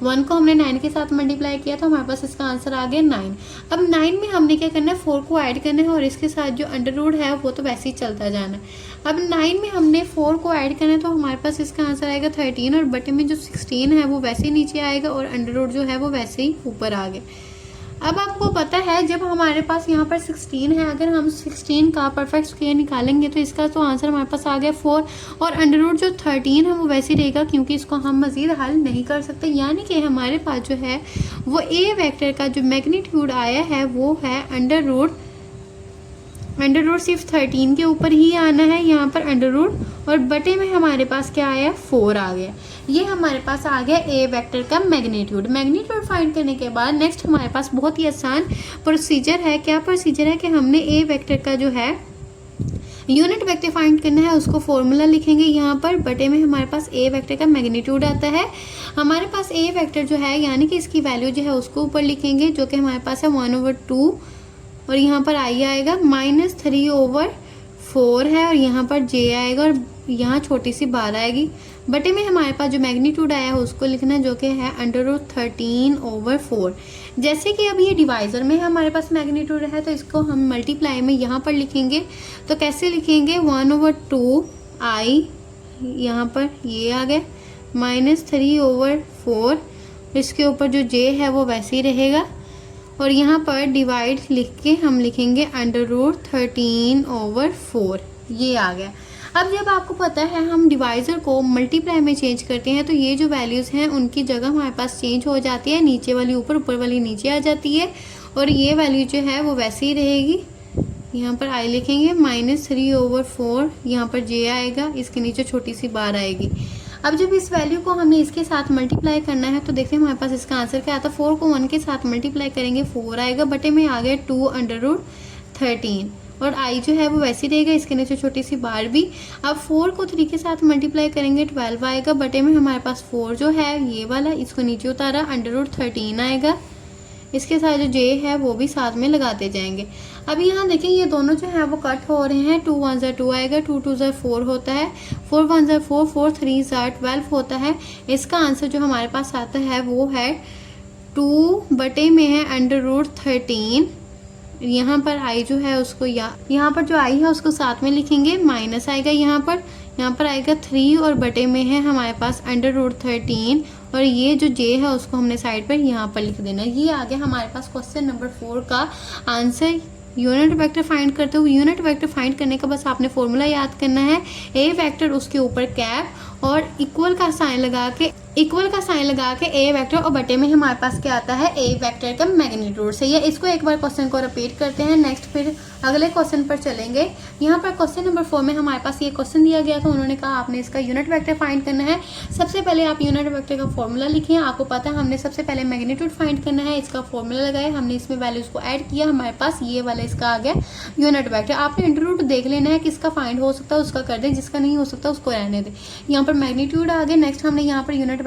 1 को हमने 9 के साथ मल्टीप्लाई किया तो हमारे पास इसका आंसर आ गया 9। अब 9 में हमने क्या करना है, 4 को ऐड करना है और इसके साथ जो अंडर रूट है वो तो वैसे ही चलता जाना है। अब 9 में हमने 4 को ऐड करना है तो हमारे पास इसका आंसर आएगा 13 और बटे में जो 16 है वो वैसे ही नीचे आएगा और अंडर रूट जो है वो वैसे ही ऊपर आ गया। अब आपको पता है जब हमारे पास यहाँ पर 16 है, अगर हम 16 का परफेक्ट स्क्वायर निकालेंगे तो इसका तो आंसर हमारे पास आ गया 4 और अंडर रूट जो 13 है वो वैसे ही रहेगा क्योंकि इसको हम मज़ीद हल नहीं कर सकते, यानी कि हमारे पास जो है वो ए वेक्टर का जो मैग्नीट्यूड आया है वो है अंडर रूट सिर्फ 13 के ऊपर ही आना है यहाँ पर अंडर रूट, और बटे में हमारे पास क्या आया 4 आ गया। ये हमारे पास आ गया ए वेक्टर का मैग्नीट्यूड। मैग्नीट्यूड फाइंड करने के बाद नेक्स्ट हमारे पास बहुत ही आसान प्रोसीजर है। क्या प्रोसीजर है कि हमने ए वेक्टर का जो है यूनिट वेक्टर फाइंड करना है, उसको फॉर्मूला लिखेंगे यहाँ पर, बटे में हमारे पास ए वेक्टर का मैग्नीट्यूड आता है। हमारे पास ए वेक्टर जो है यानी कि इसकी वैल्यू जो है उसको ऊपर लिखेंगे जो कि हमारे पास है 1/2 और यहाँ पर आई आएगा -3/4 है और यहाँ पर जे आएगा और यहाँ छोटी सी बार आएगी। बटे में हमारे पास जो मैग्नीट्यूड आया है उसको लिखना है जो कि है √13/4। जैसे कि अब ये डिवाइज़र में हमारे पास मैग्नीट्यूड है तो इसको हम मल्टीप्लाई में यहाँ पर लिखेंगे। तो कैसे लिखेंगे, 1/2 आई यहाँ पर ये आ गया -3/4, इसके ऊपर जो जे है वो वैसे ही रहेगा और यहाँ पर डिवाइड लिख के हम लिखेंगे √13/4, ये आ गया। अब जब आपको पता है हम डिवाइज़र को मल्टीप्लाई में चेंज करते हैं तो ये जो वैल्यूज़ हैं उनकी जगह हमारे पास चेंज हो जाती है, नीचे वाली ऊपर, ऊपर वाली नीचे आ जाती है और ये वैल्यू जो है वो वैसे ही रहेगी। यहाँ पर आई लिखेंगे -3/4, यहाँ पर जे आएगा, इसके नीचे छोटी सी बार आएगी। अब जब इस वैल्यू को हमें इसके साथ मल्टीप्लाई करना है तो देखिए हमारे पास इसका आंसर क्या आता है, 4 को 1 के साथ मल्टीप्लाई करेंगे 4 आएगा, बटे में आ गया 2/√13 और आई जो है वो वैसे ही रहेगा, इसके नीचे छोटी सी बार भी। अब 4 को 3 के साथ मल्टीप्लाई करेंगे 12 आएगा, बटे में हमारे पास 4 जो है ये वाला, इसको नीचे उतारा, √13 आएगा, इसके साथ जो जे है वो भी साथ में लगाते जाएंगे। अब यहाँ देखें ये दोनों जो है वो कट हो रहे हैं, 2 1 से 2 आएगा, 2 2 से 4 होता है, 4 1 से 4, 4 3 से 12 होता है। इसका आंसर जो हमारे पास आता है वो है 2 बटे में है √13। यहाँ पर आई जो है उसको यहाँ पर जो आई है उसको साथ में लिखेंगे, माइनस आएगा यहाँ पर आएगा 3 और बटे में है हमारे पास √13 और ये जो जे है उसको हमने साइड पर यहाँ पर लिख देना। ये आ गया हमारे पास क्वेश्चन नंबर 4 का आंसर। यूनिट वेक्टर फाइंड करते हुए यूनिट वेक्टर फाइंड करने का बस आपने फॉर्मूला याद करना है, ए वेक्टर उसके ऊपर कैप और इक्वल का साइन लगा के ए वेक्टर और बटे में हमारे पास क्या आता है, ए वेक्टर का मैग्नीट्यूड। सही है, इसको एक बार क्वेश्चन को रिपीट करते हैं, नेक्स्ट फिर अगले क्वेश्चन पर चलेंगे। यहाँ पर क्वेश्चन नंबर 4 में हमारे पास ये क्वेश्चन दिया गया था, उन्होंने कहा आपने इसका यूनिट वेक्टर फाइंड करना है। सबसे पहले आप यूनिट वेक्टर का फॉर्मूला लिखिए। आपको पता है हमने सबसे पहले मैग्नीट्यूड फाइंड करना है, इसका फॉर्मूला लगाया, हमने इसमें वैल्यूज़ को ऐड किया, हमारे पास ये वाला इसका आ गया यूनिट वेक्टर। आपने अंडर देख लेना है, किसका फाइंड हो सकता है उसका कर दें, जिसका नहीं हो सकता उसको रहने दें। यहाँ पर मैग्नीट्यूड आ गया। नेक्स्ट हमने यहाँ पर यूनिट वेक्टर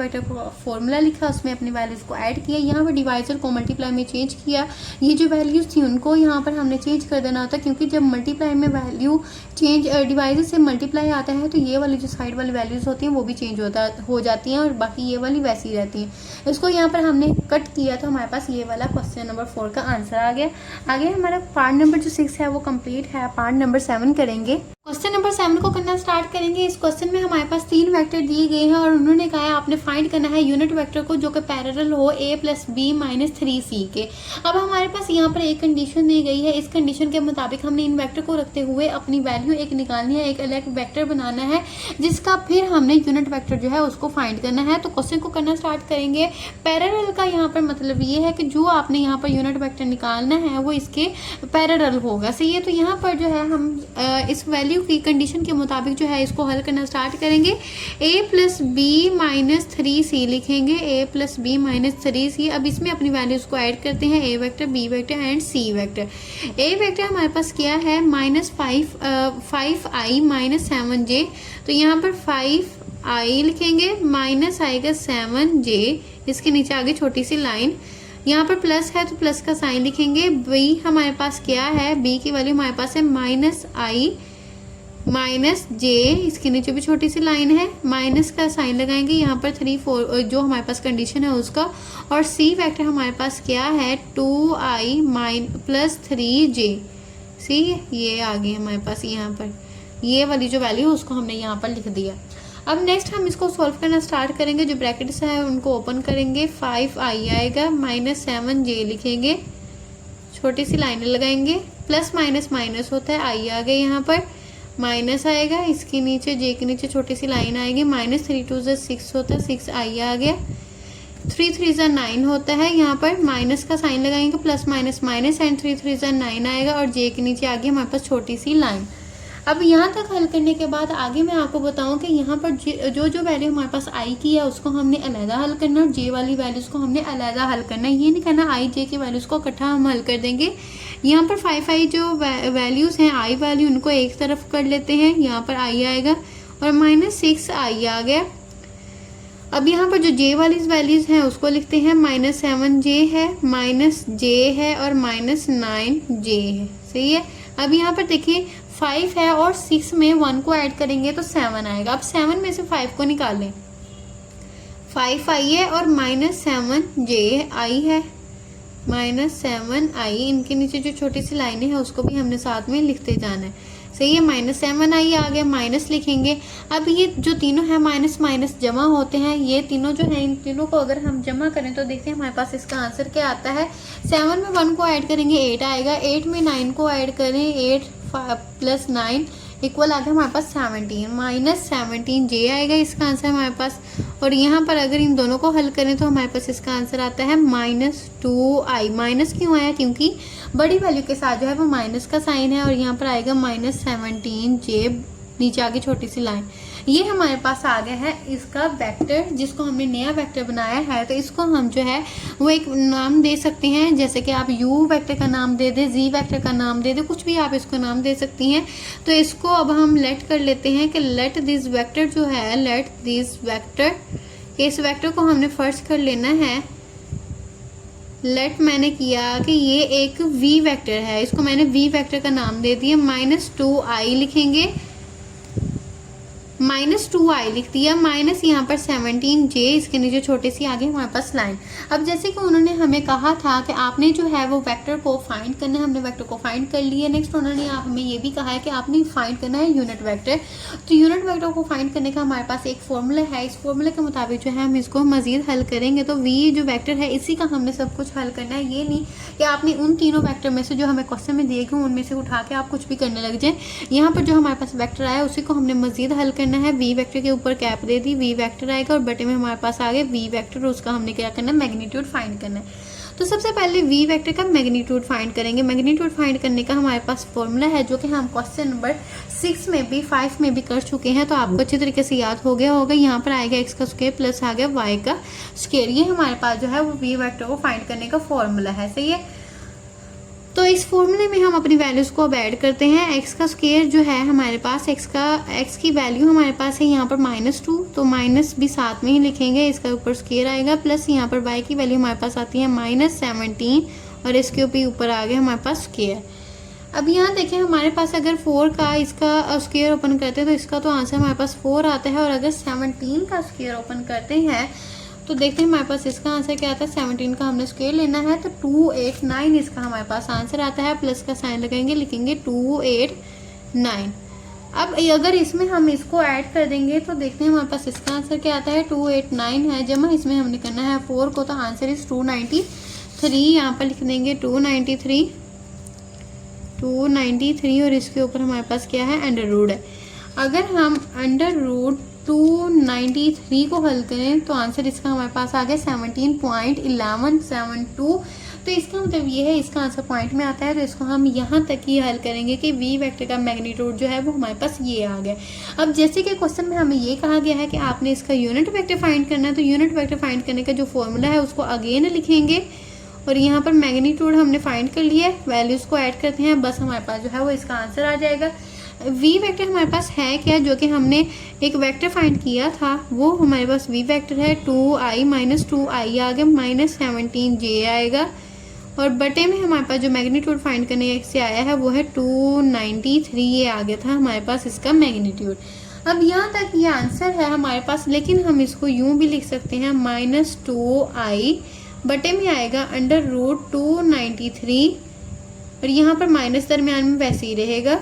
फॉर्मूला लिखा, उसमें अपनी वैल्यूज़ को ऐड किया, यहाँ पर डिवाइजर को मल्टीप्लाई में चेंज किया। ये जो वैल्यूज़ थी उनको यहाँ पर हमने चेंज कर देना होता है, क्योंकि जब मल्टीप्लाई में वैल्यू चेंज डिवाइजर से मल्टीप्लाई आता है तो ये वाली जो साइड वाली वैल्यूज़ होती हैं वो भी चेंज हो जाती हैं और बाकी ये वाली वैसी ही रहती हैं। इसको यहाँ पर हमने कट किया तो हमारे पास ये वाला क्वेश्चन नंबर 4 का आंसर आ गया। आगे हमारा पार्ट नंबर जो 6 है वो कंप्लीट है, पार्ट नंबर 7 करेंगे। क्वेश्चन नंबर 7 को करना स्टार्ट करेंगे। इस क्वेश्चन में हमारे पास 3 वेक्टर दिए गए हैं और उन्होंने कहा है आपने फाइंड करना है यूनिट वेक्टर को जो कि पैरेलल हो a plus B minus 3c के। अब हमारे पास यहाँ पर एक कंडीशन दी गई है। इस कंडीशन के मुताबिक हमने इन वेक्टर को रखते हुए अपनी वैल्यू एक निकालनी है, एक अलग वेक्टर बनाना है जिसका फिर हमने यूनिट वेक्टर जो है उसको फाइंड करना है। तो क्वेश्चन को करना स्टार्ट करेंगे। पैरेलल का यहाँ पर मतलब ये है कि जो आपने यहाँ पर यूनिट वेक्टर निकालना है वो इसके पैरेलल होगा। सही है, तो यहाँ पर जो है हम इस वैल्यू की कंडीशन के मुताबिक जो है इसको हल करना स्टार्ट करेंगे। a plus B minus 3c लिखेंगे, a plus B minus 3c। अब इसमें अपनी वैल्यूज को ऐड करते हैं, a vector, b vector and c vector. a vector हमारे पास क्या है -5i माइनस 7j, तो यहाँ पर 5i लिखेंगे, माइनस आएगा 7j, इसके नीचे आगे छोटी सी लाइन, यहाँ पर प्लस है तो प्लस का साइन लिखेंगे। b हमारे पास क्या है, b की वैल्यू हमारे पास है -i माइनस j, इसके नीचे भी छोटी सी लाइन है, माइनस का साइन लगाएंगे यहाँ पर 3 4 जो हमारे पास कंडीशन है उसका। और c वेक्टर हमारे पास क्या है 2i प्लस 3j। सी ये आ गई हमारे पास, यहाँ पर ये वाली जो वैल्यू है उसको हमने यहाँ पर लिख दिया। अब नेक्स्ट हम इसको सॉल्व करना स्टार्ट करेंगे। जो ब्रैकेट्स है उनको ओपन करेंगे, 5i आएगा, माइनस 7j लिखेंगे, छोटी सी लाइनें लगाएंगे, प्लस माइनस माइनस होता है, i आ गए, यहाँ पर माइनस आएगा, इसके नीचे j के नीचे छोटी सी लाइन आएगी, माइनस 3 2 6 होता है, 6i आ गया, 3 3 9 होता है, यहाँ पर माइनस का साइन लगाएंगे, प्लस माइनस माइनस एंड 3 3 9 आएगा और j के नीचे आ गई हमारे पास छोटी सी लाइन। अब यहाँ तक हल करने के बाद आगे मैं आपको बताऊं कि यहाँ पर जो जो वैल्यू हमारे पास i की है उसको हमने अलहदा हल करना और j वाली वैल्यूज़ को हमने अलहदा हल करना। ये नहीं करना i j की वैल्यूज़ को इकट्ठा हम हल कर देंगे। यहाँ पर 5i जो वैल्यूज़ हैं i वैल्यू उनको एक तरफ कर लेते हैं, यहाँ पर i आएगा और माइनस 6i आ गया। अब यहाँ पर जो j वाली वैल्यूज़ हैं उसको लिखते हैं, माइनस 7j है, माइनस j है और माइनस 9j है। सही है, अब यहाँ पर देखिए 5 है और 6 में 1 को ऐड करेंगे तो 7 आएगा। अब 7 में से 5 को निकालें, 5i है और माइनस 7j i है, माइनस 7i, इनके नीचे जो छोटी सी लाइनें हैं उसको भी हमने साथ में लिखते जाना है। सही है, माइनस 7i आ गया, माइनस लिखेंगे। अब ये जो तीनों है माइनस माइनस जमा होते हैं, ये तीनों जो है इन तीनों को अगर हम जमा करें तो देखते हैं हमारे पास इसका आंसर क्या आता है। 7 में 1 को ऐड करेंगे 8 आएगा, 8 में 9 को ऐड करें 8 प्लस 9 इक्वल आ गया हमारे पास 17, माइनस 17j आएगा इसका आंसर हमारे पास। और यहाँ पर अगर इन दोनों को हल करें तो हमारे पास इसका आंसर आता है माइनस 2i। माइनस क्यों आया, क्योंकि बड़ी वैल्यू के साथ जो है वो माइनस का साइन है और यहाँ पर आएगा माइनस 17j, नीचे आगे छोटी सी लाइन। ये हमारे पास आ गया है इसका वेक्टर जिसको हमने नया वेक्टर बनाया है। तो इसको हम जो है वो एक नाम दे सकते हैं, जैसे कि आप u वेक्टर का नाम दे दें, z वेक्टर का नाम दे दें, कुछ भी आप इसको नाम दे सकती हैं। तो इसको अब हम लेट कर लेते हैं कि लेट दिस वेक्टर जो है, लेट दिस वेक्टर, इस वेक्टर को हमने फर्स्ट कर लेना है। लेट मैंने किया कि ये एक v वेक्टर है, इसको मैंने v वेक्टर का नाम दे दिया, माइनस 2i लिखेंगे, माइनस 2i लिख दिया, माइनस यहाँ पर 17j, इसके नीचे छोटी सी आगे हमारे पास लाइन। अब जैसे कि उन्होंने हमें कहा था कि आपने जो है वो वेक्टर को फाइंड करना है, हमने वेक्टर को फाइंड कर लिया। नेक्स्ट उन्होंने हमें ये भी कहा है कि आपने फाइंड करना है यूनिट वेक्टर। तो यूनिट वेक्टर को फाइंड करने का हमारे पास एक फॉर्मूला है, इस फॉर्मूले के मुताबिक जो है हम इसको मजीद हल करेंगे। तो वी जो वेक्टर है इसी का हमने सब कुछ हल करना है, ये नहीं कि आपने उन तीनों वेक्टर में से जो हमें क्वेश्चन में दिए गए उनमें से उठा के आप कुछ भी करने लग जाए। यहाँ पर जो हमारे पास वेक्टर आया उसी को हमने मजीद हल करना है। वी वेक्टर के ऊपर कैप दे दी, वी वेक्टर आएगा और बटे में हमारे पास आ गया वी वेक्टर, उसका हमने क्या करना है, मैग्नीट्यूड फाइंड करना है। तो सबसे पहले वी वेक्टर का मैग्नीट्यूड फाइंड करेंगे। मैग्नीट्यूड फाइंड करने का हमारे पास फॉर्मूला है जो कि हम क्वेश्चन नंबर 6 में भी 5 में भी कर चुके हैं, तो आपको अच्छी तरीके से याद हो गया होगा। यहाँ पर आएगा x का स्क्वायर प्लस आ गया y का स्क्वायर, ये हमारे पास जो है वो वी वेक्टर को फाइंड करने का फॉर्मूला है। सही है, तो इस फॉर्मूले में हम अपनी वैल्यूज़ को अब ऐड करते हैं। x का स्क्वायर जो है हमारे पास, x की वैल्यू हमारे पास है यहाँ पर -2, तो माइनस भी साथ में ही लिखेंगे, इसका ऊपर स्क्वायर आएगा, प्लस यहाँ पर y की वैल्यू हमारे पास आती है -17 और इसके ऊपर आ गया हमारे पास स्क्वायर। अब यहाँ देखें हमारे पास अगर 4 का इसका स्क्वायर ओपन करते हैं तो इसका तो आंसर हमारे पास 4 आता है, और अगर 17 का स्क्वायर ओपन करते हैं तो देखते हैं हमारे पास इसका आंसर क्या आता है। 17 का हमने स्क्वायर लेना है तो 289 इसका हमारे पास आंसर आता है, प्लस का साइन लगाएंगे, लिखेंगे 289। अब अगर इसमें हम इसको ऐड कर देंगे तो देखते हैं हमारे पास इसका आंसर क्या आता है। 289 है, जमा इसमें हमने करना है 4 को, तो आंसर इज 293। यहाँ पर लिख देंगे 293 और इसके ऊपर हमारे पास क्या है, अंडर रूट है। अगर हम अंडर रूट 293 को हल करें तो आंसर इसका हमारे पास आ गया 17.1172। तो इसका मतलब ये है, इसका आंसर पॉइंट में आता है, तो इसको हम यहाँ तक ही हल करेंगे कि वी वेक्टर का मैग्नीट्यूड जो है वो हमारे पास ये आ गया। अब जैसे कि क्वेश्चन में हमें ये कहा गया है कि आपने इसका यूनिट वेक्टर फाइंड करना है, तो यूनिट वेक्टर फाइंड करने का जो फॉर्मूला है उसको अगेन लिखेंगे और यहाँ पर मैग्नीट्यूड हमने फाइंड कर लिया है, वैल्यूज़ को ऐड करते हैं, बस हमारे पास जो है वो इसका आंसर आ जाएगा। वी वेक्टर हमारे पास है क्या, जो कि हमने एक वेक्टर फाइंड किया था वो हमारे पास वी वेक्टर है 2i माइनस 2i आ गया, माइनस 17j आएगा, और बटे में हमारे पास जो मैग्नीट्यूड फाइंड करने से आया है वो है 293, ये आ गया था हमारे पास इसका मैग्नीट्यूड। अब यहाँ तक ये आंसर है हमारे पास, लेकिन हम इसको यूँ भी लिख सकते हैं माइनस 2i बटे में आएगा अंडर रूट 293, और यहाँ पर माइनस दरमियान में वैसे ही रहेगा,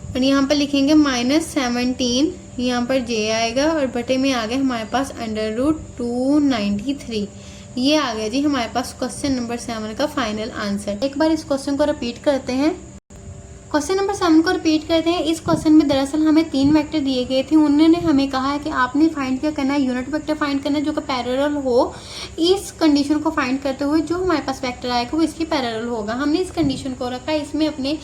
और यहाँ पर लिखेंगे माइनस 17, यहाँ पर j आएगा और बटे में आ गया हमारे पास अंडर रूट 293। ये आ गया जी हमारे पास क्वेश्चन नंबर 7 का फाइनल आंसर। एक बार इस क्वेश्चन को रिपीट करते हैं। क्वेश्चन नंबर 7 को रिपीट करते हैं। इस क्वेश्चन में दरअसल हमें 3 वेक्टर दिए गए थे, उन्होंने हमें कहा है कि आपने फाइंड क्या करना है, यूनिट वेक्टर फाइंड करना है जो कि पैरेलल हो। इस कंडीशन को फाइंड करते हुए जो हमारे पास वेक्टर आएगा वो इसकी पैरेलल होगा। हमने इस कंडीशन को रखा, इसमें अपने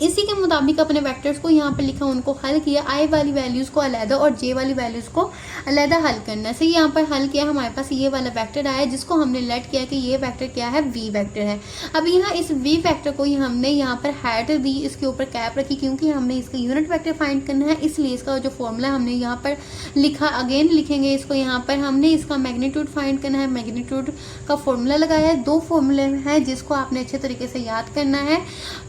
इसी के मुताबिक अपने वेक्टर्स को यहाँ पर लिखा, उनको हल किया, आई वाली वैल्यूज़ को अलहदा और जे वाली वैल्यूज़ को अलहदा हल करना से यहाँ पर हल किया। हमारे पास ये वाला वेक्टर आया जिसको हमने लेट किया कि ये वेक्टर क्या है, वी वेक्टर है। अब यहाँ इस वी वेक्टर को हमने यहाँ पर हैट दी, इसके ऊपर कैप रखी, क्योंकि हमने इसका यूनिट वेक्टर फाइंड करना है, इसलिए इसका जो फॉर्मूला हमने यहाँ पर लिखा, अगेन लिखेंगे इसको। यहाँ पर हमने इसका मैग्नीट्यूड फाइंड करना है, मैग्नीट्यूड का फॉर्मूला लगाया है। 2 फॉर्मूले हैं जिसको आपने अच्छे तरीके से याद करना है।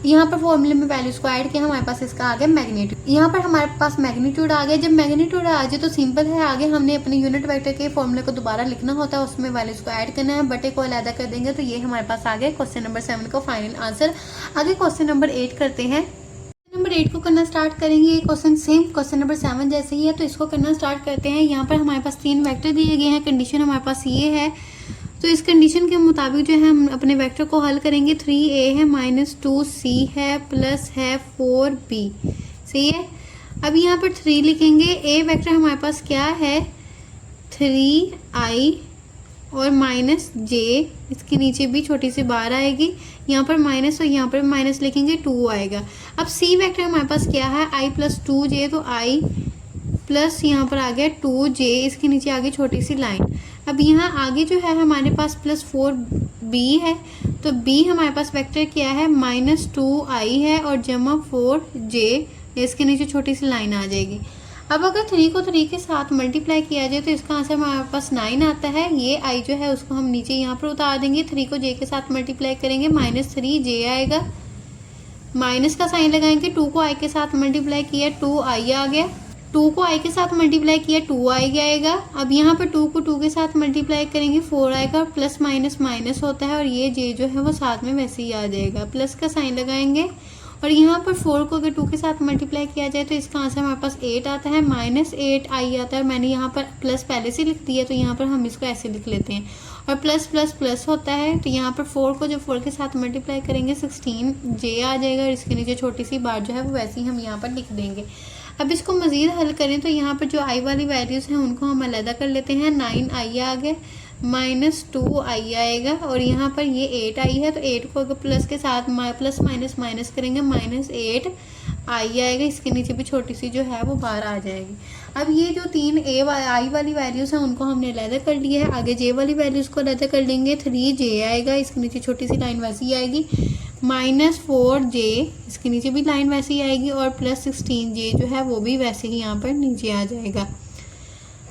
यहाँ पर फॉर्मूले में वैल्यूज को ऐड किया, हमारे पास इसका आ गया मैग्नीट्यूड। यहाँ पर हमारे पास मैग्नीट्यूड आ गया। जब मैग्नीट्यूड आ जाए तो सिंपल है, आगे हमने अपने यूनिट वेक्टर के फॉर्मूले को दोबारा लिखना होता है, उसमें वैल्यूज को ऐड करना है, बटे को अलग कर देंगे, तो ये हमारे पास आ गया क्वेश्चन नंबर 7 का फाइनल आंसर। आगे क्वेश्चन नंबर 8 करते हैं। नंबर 8 को करना स्टार्ट करेंगे। ये क्वेश्चन सेम क्वेश्चन नंबर 7 जैसे ही है, तो इसको करना स्टार्ट करते हैं। यहाँ पर हमारे पास 3 वेक्टर दिए गए हैं, कंडीशन हमारे पास ये है, तो इस कंडीशन के मुताबिक जो है हम अपने वेक्टर को हल करेंगे। 3a है, माइनस 2c है, प्लस है 4b, सही है। अब यहाँ पर 3 लिखेंगे। a वेक्टर हमारे पास क्या है, 3i और माइनस j, इसके नीचे भी छोटी सी बार आएगी, यहाँ पर माइनस और यहाँ पर माइनस लिखेंगे, 2 आएगा। अब c वेक्टर हमारे पास क्या है, i प्लस 2j, तो i प्लस यहाँ पर आ गया 2j, इसके नीचे आगे छोटी सी लाइन। अब यहाँ आगे जो है हमारे पास प्लस 4b है, तो b हमारे पास वेक्टर क्या है, माइनस 2i है और जमा 4j, इसके नीचे छोटी सी लाइन आ जाएगी। अब अगर 3 को 3 के साथ मल्टीप्लाई किया जाए तो इसका आंसर हमारे पास 9 आता है। ये i जो है उसको हम नीचे यहाँ पर उतार देंगे, 3 को j के साथ मल्टीप्लाई करेंगे, माइनस 3j आएगा, माइनस का साइन लगाएंगे, 2 को i के साथ मल्टीप्लाई किया, 2i आ गया, 2 को i के साथ मल्टीप्लाई किया, 2i आएगा। अब यहाँ पर 2 को 2 के साथ मल्टीप्लाई करेंगे, 4 आएगा, और प्लस माइनस माइनस होता है, और ये j जो है वो साथ में वैसे ही आ जाएगा, प्लस का साइन लगाएंगे, और यहाँ पर 4 को अगर 2 के साथ मल्टीप्लाई किया जाए तो इसका आंसर हमारे पास 8 आता है, माइनस 8i आता है। मैंने यहाँ पर प्लस पहले से लिख दिया, तो यहाँ पर हम इसको ऐसे लिख लेते हैं, और प्लस प्लस प्लस होता है, तो यहाँ पर 4 को जब 4 के साथ मल्टीप्लाई करेंगे 16j आ जाएगा, और इसके नीचे छोटी सी बार जो है वो वैसे ही हम यहाँ पर लिख देंगे। अब इसको मज़ीद हल करें तो यहाँ पर जो i वाली वैल्यूज़ हैं उनको हम अलग कर लेते हैं। 9i आ गया, माइनस 2i आएगा, और यहाँ पर ये 8i है, तो 8 को अगर प्लस के साथ प्लस माइनस माइनस करेंगे, माइनस 8i आएगा, इसके नीचे भी छोटी सी जो है वो बाहर आ जाएगी। अब ये जो 3 i वाली वैल्यूज़ हैं उनको हमने अलग कर लिया है। आगे j वाली वैल्यूज़ को अलग कर लेंगे, 3j आएगा, इसके नीचे छोटी सी लाइन वैसी आएगी, माइनस 4j, इसके नीचे भी लाइन वैसे ही आएगी, और प्लस 16j जो है वो भी वैसे ही यहाँ पर नीचे आ जाएगा।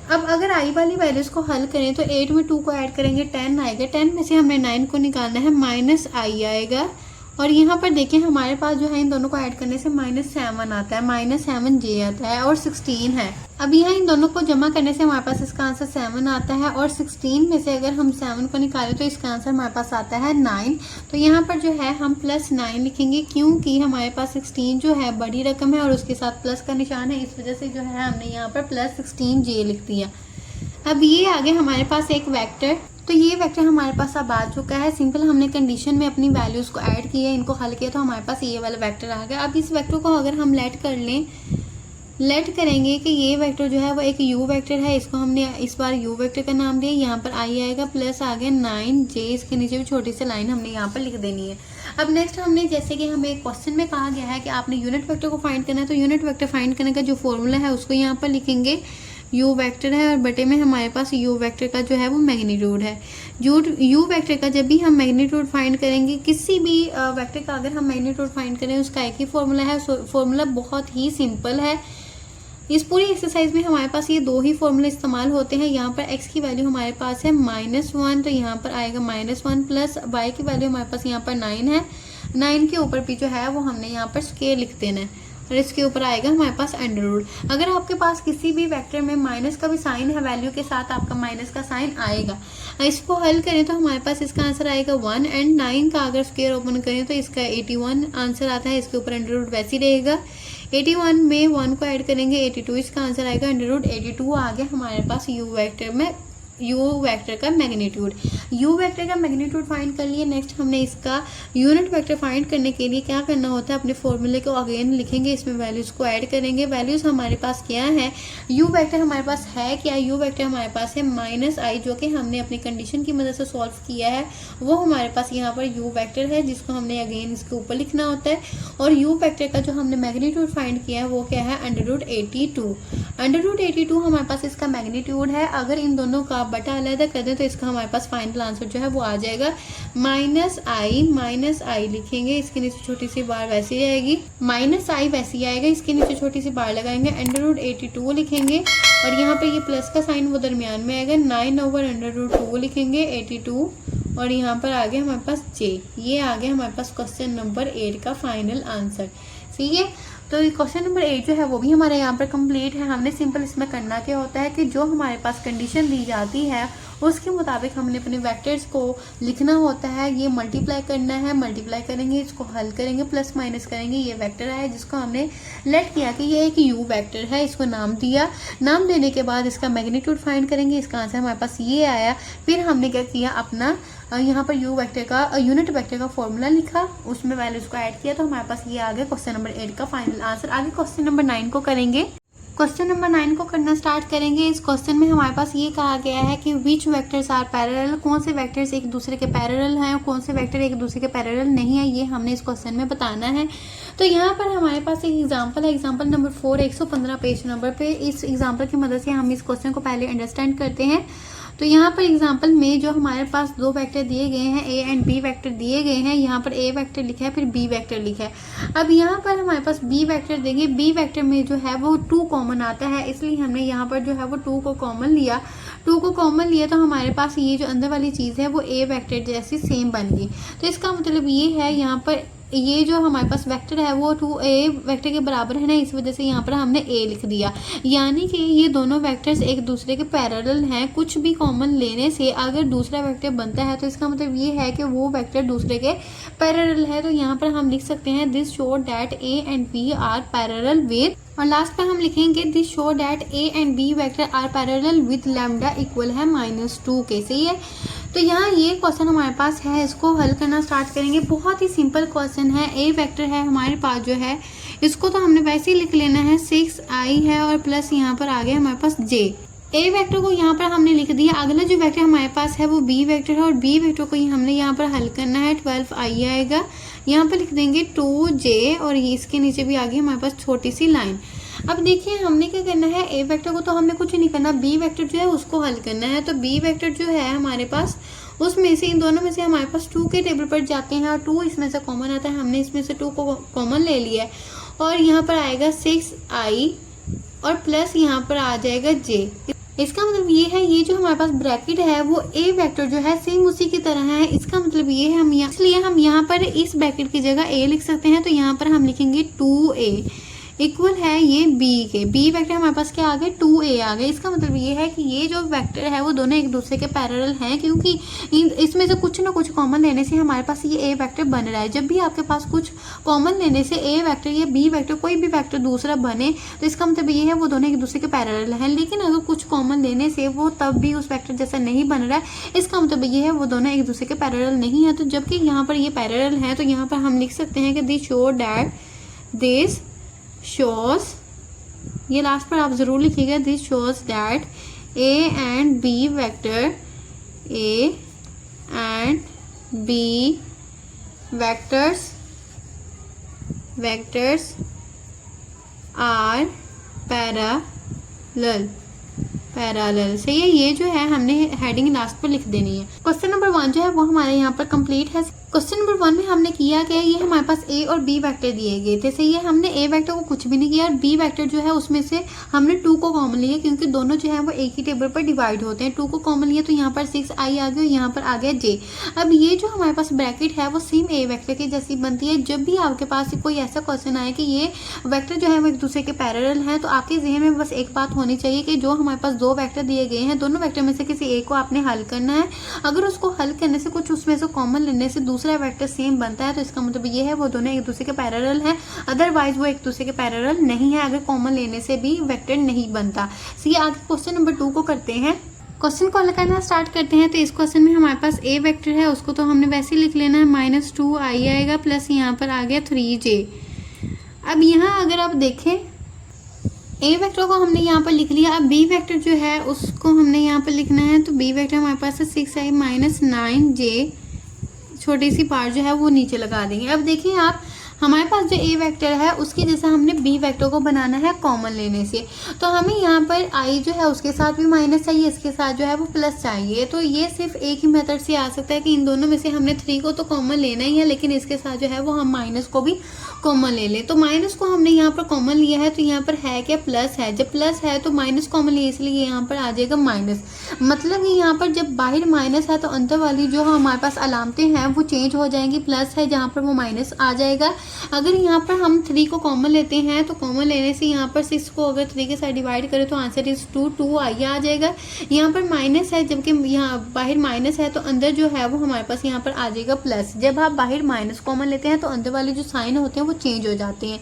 अब अगर i वाली वैल्यूज़ को हल करें तो 8 में 2 को ऐड करेंगे, 10 आएगा, 10 में से हमने 9 को निकालना है, माइनस i आएगा, और यहाँ पर देखिए हमारे पास जो है इन दोनों को ऐड करने से -7 आता है, -7j आता है और 16 है। अब यहाँ इन दोनों को जमा करने से हमारे पास इसका आंसर 7 आता है और 16 में से अगर हम 7 को निकालें तो इसका आंसर हमारे पास आता है 9। तो यहाँ पर जो है हम +9 लिखेंगे, क्योंकि हमारे पास 16 जो है बड़ी रकम है और उसके साथ प्लस का निशान है, इस वजह से जो है हमने यहाँ पर +16j लिख दिया। अब ये आगे हमारे पास एक वेक्टर, तो ये वेक्टर हमारे पास अब आ चुका है। सिंपल हमने कंडीशन में अपनी वैल्यूज़ को ऐड किया, इनको हल किया तो हमारे पास ये वाला वेक्टर आ गया। अब इस वेक्टर को अगर हम लेट कर लें, लेट करेंगे कि ये वेक्टर जो है वो एक यू वेक्टर है, इसको हमने इस बार यू वेक्टर का नाम दिया। यहाँ पर आई आएगा प्लस आगे 9j, इसके नीचे भी छोटी सी लाइन हमने यहाँ पर लिख देनी है। अब नेक्स्ट हमने जैसे कि हमें क्वेश्चन में कहा गया है कि आपने यूनिट वेक्टर को फाइंड करना है, तो यूनिट वेक्टर फाइंड करने का जो फॉर्मूला है उसको यहाँ पर लिखेंगे। यू वेक्टर है और बटे में हमारे पास यू वेक्टर का जो है वो मैग्नीट्यूड है। यू वेक्टर का जब भी हम मैग्नीट्यूड फाइंड करेंगे, किसी भी वेक्टर का अगर हम मैग्नीट्यूड फाइंड करें उसका एक ही फॉर्मूला है। फॉर्मूला बहुत ही सिंपल है। इस पूरी एक्सरसाइज में हमारे पास ये दो ही फॉर्मूले इस्तेमाल होते हैं। यहाँ पर x की वैल्यू हमारे पास है -1, तो यहाँ पर आएगा -1 प्लस y की वैल्यू हमारे पास यहाँ पर 9 है। 9 के ऊपर भी जो है वो हमने यहाँ पर स्केयर लिख देना है और इसके ऊपर आएगा हमारे पास अंडर रूट। अगर आपके पास किसी भी वेक्टर में माइनस का भी साइन है, वैल्यू के साथ आपका माइनस का साइन आएगा। इसको हल करें तो हमारे पास इसका आंसर आएगा 1 एंड 9 का अगर स्क्वायर ओपन करें तो इसका 81 आंसर आता है। इसके ऊपर अंडर रूट वैसे ही रहेगा। 81 में 1 को ऐड करेंगे 82, इसका आंसर आएगा अंडर रूट 82 आ गया हमारे पास यू वेक्टर में यू वेक्टर का मैग्नीट्यूड। यू वेक्टर का मैग्नीट्यूड फाइंड कर लिए। नेक्स्ट हमने इसका यूनिट वेक्टर फाइंड करने के लिए क्या करना होता है, अपने फॉर्मूले को अगेन लिखेंगे, इसमें वैल्यूज़ को ऐड करेंगे। वैल्यूज़ हमारे पास क्या है, यू वेक्टर हमारे पास है क्या, यू वेक्टर हमारे पास है -i, जो कि हमने अपनी कंडीशन की मदद से सॉल्व किया है। वो हमारे पास यहाँ पर यू वेक्टर है जिसको हमने अगेन इसके ऊपर लिखना होता है। और यू वेक्टर का जो हमने मैग्नीट्यूड फाइंड किया है वो क्या है, अंडर रूट 82। अंडर रूट 82 हमारे पास इसका मैग्नीट्यूड है। अगर इन दोनों का बटा अलग कर दें तो इसका हमारे पास फाइनल आंसर जो है वो आ जाएगा -i लिखेंगे, इसके नीचे छोटी सी बार वैसे ही आएगी, -i वैसे ही आएगा, इसके नीचे छोटी सी बार लगाएंगे, अंडर रूट 82 लिखेंगे और यहाँ पे ये प्लस का साइन वो दरमियान में आएगा, 9/√2 लिखेंगे 82 और यहाँ पर आ गया हमारे पास j। ये आ गया हमारे पास क्वेश्चन नंबर 8 का फाइनल आंसर। ठीक है, तो क्वेश्चन नंबर 8 जो है वो भी हमारे यहाँ पर कंप्लीट है। हमने सिंपल इसमें करना क्या होता है कि जो हमारे पास कंडीशन दी जाती है उसके मुताबिक हमने अपने वेक्टर्स को लिखना होता है। ये मल्टीप्लाई करना है, मल्टीप्लाई करेंगे, इसको हल करेंगे, प्लस माइनस करेंगे। ये वेक्टर है जिसको हमने लेट किया कि ये एक यू वेक्टर है, इसको नाम दिया। नाम देने के बाद इसका मैग्नीट्यूड फाइंड करेंगे, इसका आंसर हमारे पास ये आया। फिर हमने क्या किया, अपना यहाँ पर यू वेक्टर का यूनिट वेक्टर का फॉर्मूला लिखा, उसमें वैल्यूज को ऐड किया, तो हमारे पास ये आ गया क्वेश्चन नंबर 8 का फाइनल आंसर। आगे क्वेश्चन नंबर 9 को करेंगे। क्वेश्चन नंबर 9 को करना स्टार्ट करेंगे। इस क्वेश्चन में हमारे पास ये कहा गया है कि विच वेक्टर्स आर पैरेलल, कौन से वेक्टर्स एक दूसरे के पैरेलल हैं और कौन से वेक्टर एक दूसरे के पैरेलल नहीं है, ये हमने इस क्वेश्चन में बताना है। तो यहाँ पर हमारे पास एक एग्जांपल है, एग्जांपल नंबर 4 115 पेज नंबर पे। इस एग्जांपल की मदद से हम इस क्वेश्चन को पहले अंडरस्टैंड करते हैं। तो यहाँ पर एग्जांपल में जो हमारे पास दो वेक्टर दिए गए हैं, ए एंड बी वेक्टर दिए गए हैं। यहाँ पर ए वेक्टर लिखा है, फिर बी वेक्टर लिखा है। अब यहाँ पर हमारे पास बी वेक्टर देंगे, बी वेक्टर में जो है वो 2 कॉमन आता है, इसलिए हमने यहाँ पर जो है वो 2 को कॉमन लिया। 2 को कॉमन लिया तो हमारे पास ये जो अंदर वाली चीज़ है वो ए वेक्टर जैसी सेम बन गई। तो इसका मतलब ये है, यहाँ पर ये जो हमारे पास वेक्टर है वो 2a वेक्टर के बराबर है ना, इस वजह से यहाँ पर हमने a लिख दिया। यानी कि ये दोनों वेक्टर्स एक दूसरे के पैरेलल हैं। कुछ भी कॉमन लेने से अगर दूसरा वेक्टर बनता है तो इसका मतलब ये है कि वो वेक्टर दूसरे के पैरेलल है। तो यहाँ पर हम लिख सकते हैं this show that a and b are parallel with, और लास्ट पर हम लिखेंगे this show that a and b vector are parallel with lambda equal है -2 के। सही है, तो यहाँ ये क्वेश्चन हमारे पास है, इसको हल करना स्टार्ट करेंगे। बहुत ही सिंपल क्वेश्चन है। ए वेक्टर है हमारे पास जो है, इसको तो हमने वैसे ही लिख लेना है, 6i है और प्लस यहाँ पर आ गया हमारे पास j। ए वेक्टर को यहाँ पर हमने लिख दिया। अगला जो वेक्टर हमारे पास है वो बी वेक्टर है और बी वेक्टर को हमने यहाँ पर हल करना है। 12i आएगा, यहाँ पर लिख देंगे 2j और इसके नीचे भी आ गई हमारे पास छोटी सी लाइन। अब देखिए हमने क्या करना है, ए वेक्टर को तो हमने कुछ नहीं करना, बी वेक्टर जो है उसको हल करना है। तो बी वेक्टर जो है हमारे पास, उसमें से इन दोनों में से हमारे पास 2 के टेबल पर जाते हैं और 2 इसमें से कॉमन आता है। हमने इसमें से 2 को कॉमन ले लिया है और यहाँ पर आएगा 6i और प्लस यहाँ पर आ जाएगा j। इसका मतलब ये है, ये जो हमारे पास ब्रैकेट है वो ए वेक्टर जो है सेम उसी की तरह है। इसका मतलब ये है, हम इसलिए हम यहाँ पर इस ब्रैकेट की जगह ए लिख सकते हैं। तो यहाँ पर हम लिखेंगे 2a इक्वल है ये बी के, बी वेक्टर हमारे पास क्या आ गए 2a आ गए। इसका मतलब ये है कि ये जो वेक्टर है वो दोनों एक दूसरे के पैरेलल हैं, क्योंकि इसमें से कुछ ना कुछ कॉमन लेने से हमारे पास ये ए वेक्टर बन रहा है। जब भी आपके पास कुछ कॉमन लेने से ए वेक्टर या बी वेक्टर कोई भी वेक्टर दूसरा बने तो इसका मतलब ये है वो दोनों एक दूसरे के पैरेलल हैं। लेकिन अगर कुछ कॉमन लेने से वो तब भी उस वेक्टर जैसा नहीं बन रहा है, इसका मतलब ये है वो दोनों एक दूसरे के पैरेलल नहीं है। तो जबकि यहाँ पर ये पैरेलल है तो यहाँ पर हम लिख सकते हैं कि this show that this shows, ये लास्ट पर आप जरूर लिखिएगा, this shows that a and b vector, a and b vectors are parallel. सही है, ये जो है हमने हेडिंग लास्ट पर लिख देनी है। क्वेश्चन नंबर 1 जो है वो हमारे यहाँ पर कंप्लीट है। क्वेश्चन नंबर 1 में हमने किया कि ये हमारे पास ए और बी वेक्टर दिए गए थे। सही है, हमने ए वेक्टर को कुछ भी नहीं किया और बी वेक्टर जो है उसमें से हमने 2 को कॉमन लिया, क्योंकि दोनों जो है वो एक ही टेबल पर डिवाइड होते हैं। 2 को कॉमन लिया तो यहाँ पर 6i आ गया और यहाँ पर आ गया j। अब ये जो हमारे पास ब्रैकेट है वो सेम ए वेक्टर की जैसी बनती है। जब भी आपके पास कोई ऐसा क्वेश्चन आए कि ये वेक्टर जो है वो एक दूसरे के पैरेलल हैं, तो आपके जहन में बस एक बात होनी चाहिए कि जो हमारे पास 2 वेक्टर दिए गए हैं, दोनों वेक्टर में से किसी एक को आपने हल करना है। अगर उसको हल करने से कुछ उसमें से कॉमन लेने से दूसरा वेक्टर सेम बनता है तो इसका मतलब ये है वो दोनों एक दूसरे के पैरेलल हैं, अदरवाइज वो एक दूसरे के पैरेलल नहीं है अगर कॉमन लेने से भी वेक्टर नहीं बनता। सो ये आगे क्वेश्चन नंबर 2 को करते हैं। क्वेश्चन को हल करना स्टार्ट करते हैं। तो इस क्वेश्चन में हमारे पास ए वेक्टर है, उसको तो हमने वैसे ही लिख लेना है, -2i आएगा प्लस यहाँ पर आ गया 3j। अब यहाँ अगर आप देखें ए वेक्टर को हमने यहाँ पर लिख लिया। अब बी वेक्टर जो है उसको हमने यहाँ पर लिखना है। तो बी वेक्टर हमारे पास है 6i - 9j, छोटी सी पार्ट जो है वो नीचे लगा देंगे। अब देखिए आप, हमारे पास जो ए वेक्टर है उसके जैसा हमने बी वेक्टर को बनाना है कॉमन लेने से। तो हमें यहाँ पर आई जो है उसके साथ भी माइनस चाहिए, इसके साथ जो है वो प्लस चाहिए। तो ये सिर्फ एक ही मेथड से आ सकता है कि इन दोनों में से हमने 3 को तो कॉमन लेना ही है, लेकिन इसके साथ जो है वो हम माइनस को भी कॉमन ले लें। तो माइनस को हमने यहाँ पर कॉमन लिया है, तो यहाँ पर है क्या प्लस है। जब प्लस है तो माइनस कॉमन लिया, इसलिए यहाँ पर आ जाएगा माइनस। मतलब कि यहाँ पर जब बाहर माइनस है तो अंदर वाली जो हमारे पास अलामतें हैं वो चेंज हो जाएंगी। प्लस है जहाँ पर वो माइनस आ जाएगा। अगर यहाँ पर हम 3 को कॉमन लेते हैं तो कॉमन लेने से यहाँ पर 6 को अगर 3 के साथ डिवाइड करें तो आंसर इज 2 आ जाएगा। यहाँ पर माइनस है, जबकि यहाँ बाहर माइनस है तो अंदर जो है वो हमारे पास यहाँ पर आ जाएगा प्लस। जब आप बाहर माइनस कॉमन लेते हैं तो अंदर वाले जो साइन होते हैं वो चेंज हो जाते हैं।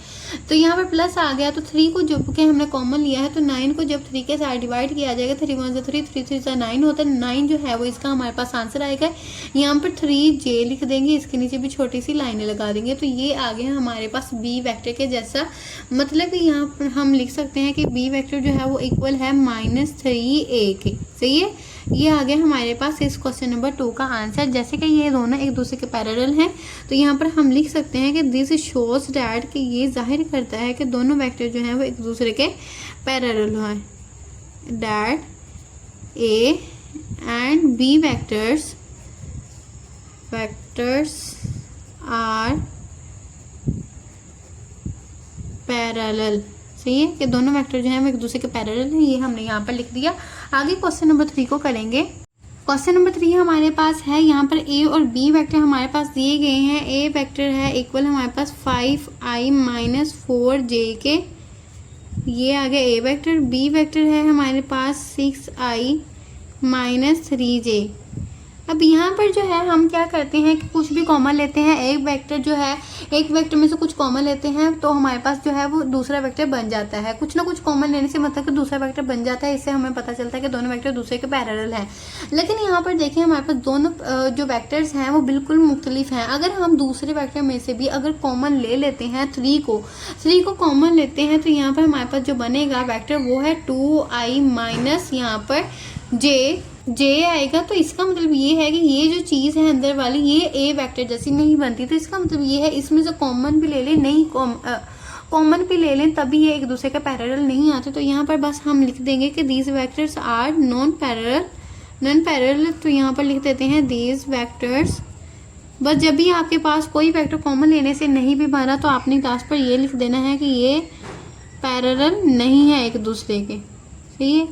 तो यहाँ पर प्लस आ गया। तो 3 को जब के हमने कॉमन लिया है तो 9 को जब 3 के साथ डिवाइड किया जाएगा, 3 1 3 3 3 9 होता है। 9 जो है वो इसका हमारे पास आंसर आएगा। यहाँ पर 3j लिख देंगे, इसके नीचे भी छोटी सी लाइनें लगा देंगे। तो ये आ गया हमारे पास बी वेक्टर के जैसा। मतलब कि यहाँ पर हम लिख सकते हैं कि बी वेक्टर जो है वो इक्वल है -3a के। सही है, ये आ गया हमारे पास इस क्वेश्चन नंबर 2 का आंसर। जैसे कि ये दोनों एक दूसरे के पैरेलल हैं तो यहाँ पर हम लिख सकते हैं कि दिस शोज डैट, कि ये जाहिर करता है कि दोनों वेक्टर जो हैं वो एक दूसरे के पैरेलल हैं। That A and B vectors are parallel. सही है कि दोनों वेक्टर जो हैं वो एक दूसरे के पैरेलल हैं, ये हमने यहाँ पर लिख दिया। आगे क्वेश्चन नंबर 3 को करेंगे। क्वेश्चन नंबर 3 हमारे पास है, यहाँ पर ए और बी वेक्टर हमारे पास दिए गए हैं। ए वेक्टर है इक्वल हमारे पास 5i - 4j के, ये आ गया ए वेक्टर। बी वेक्टर है हमारे पास 6i - 3j। अब यहाँ पर जो है हम क्या करते हैं कि कुछ भी कॉमन लेते हैं। एक वेक्टर जो है, एक वेक्टर में से कुछ कॉमन लेते हैं तो हमारे पास जो है वो दूसरा वेक्टर बन जाता है। कुछ ना कुछ कॉमन लेने से मतलब कि दूसरा वेक्टर बन जाता है। इससे हमें पता चलता है कि दोनों वेक्टर दूसरे के पैरेलल हैं। लेकिन यहाँ पर देखिए हमारे पास दोनों जो वेक्टर्स हैं वो बिल्कुल मुख्तलिफ हैं। अगर हम दूसरे वेक्टर में से भी अगर कॉमन ले लेते हैं 3 को कॉमन लेते हैं तो यहाँ पर हमारे पास जो बनेगा वेक्टर वो है 2i - यहाँ पर j आएगा। तो इसका मतलब ये है कि ये जो चीज़ है अंदर वाली, ये ए वेक्टर जैसी नहीं बनती। तो इसका मतलब ये है इसमें से कॉमन भी ले लें, नहीं कॉमन भी ले लें, तभी ये एक दूसरे के पैरेलल नहीं आते। तो यहाँ पर बस हम लिख देंगे कि these vectors are non parallel. तो यहाँ पर लिख देते हैं दीज वेक्टर्स। बस जब भी आपके पास कोई वेक्टर कॉमन लेने से नहीं भी बना तो आपने क्लास पर ये लिख देना है कि ये पैरेलल नहीं है एक दूसरे के। सही है,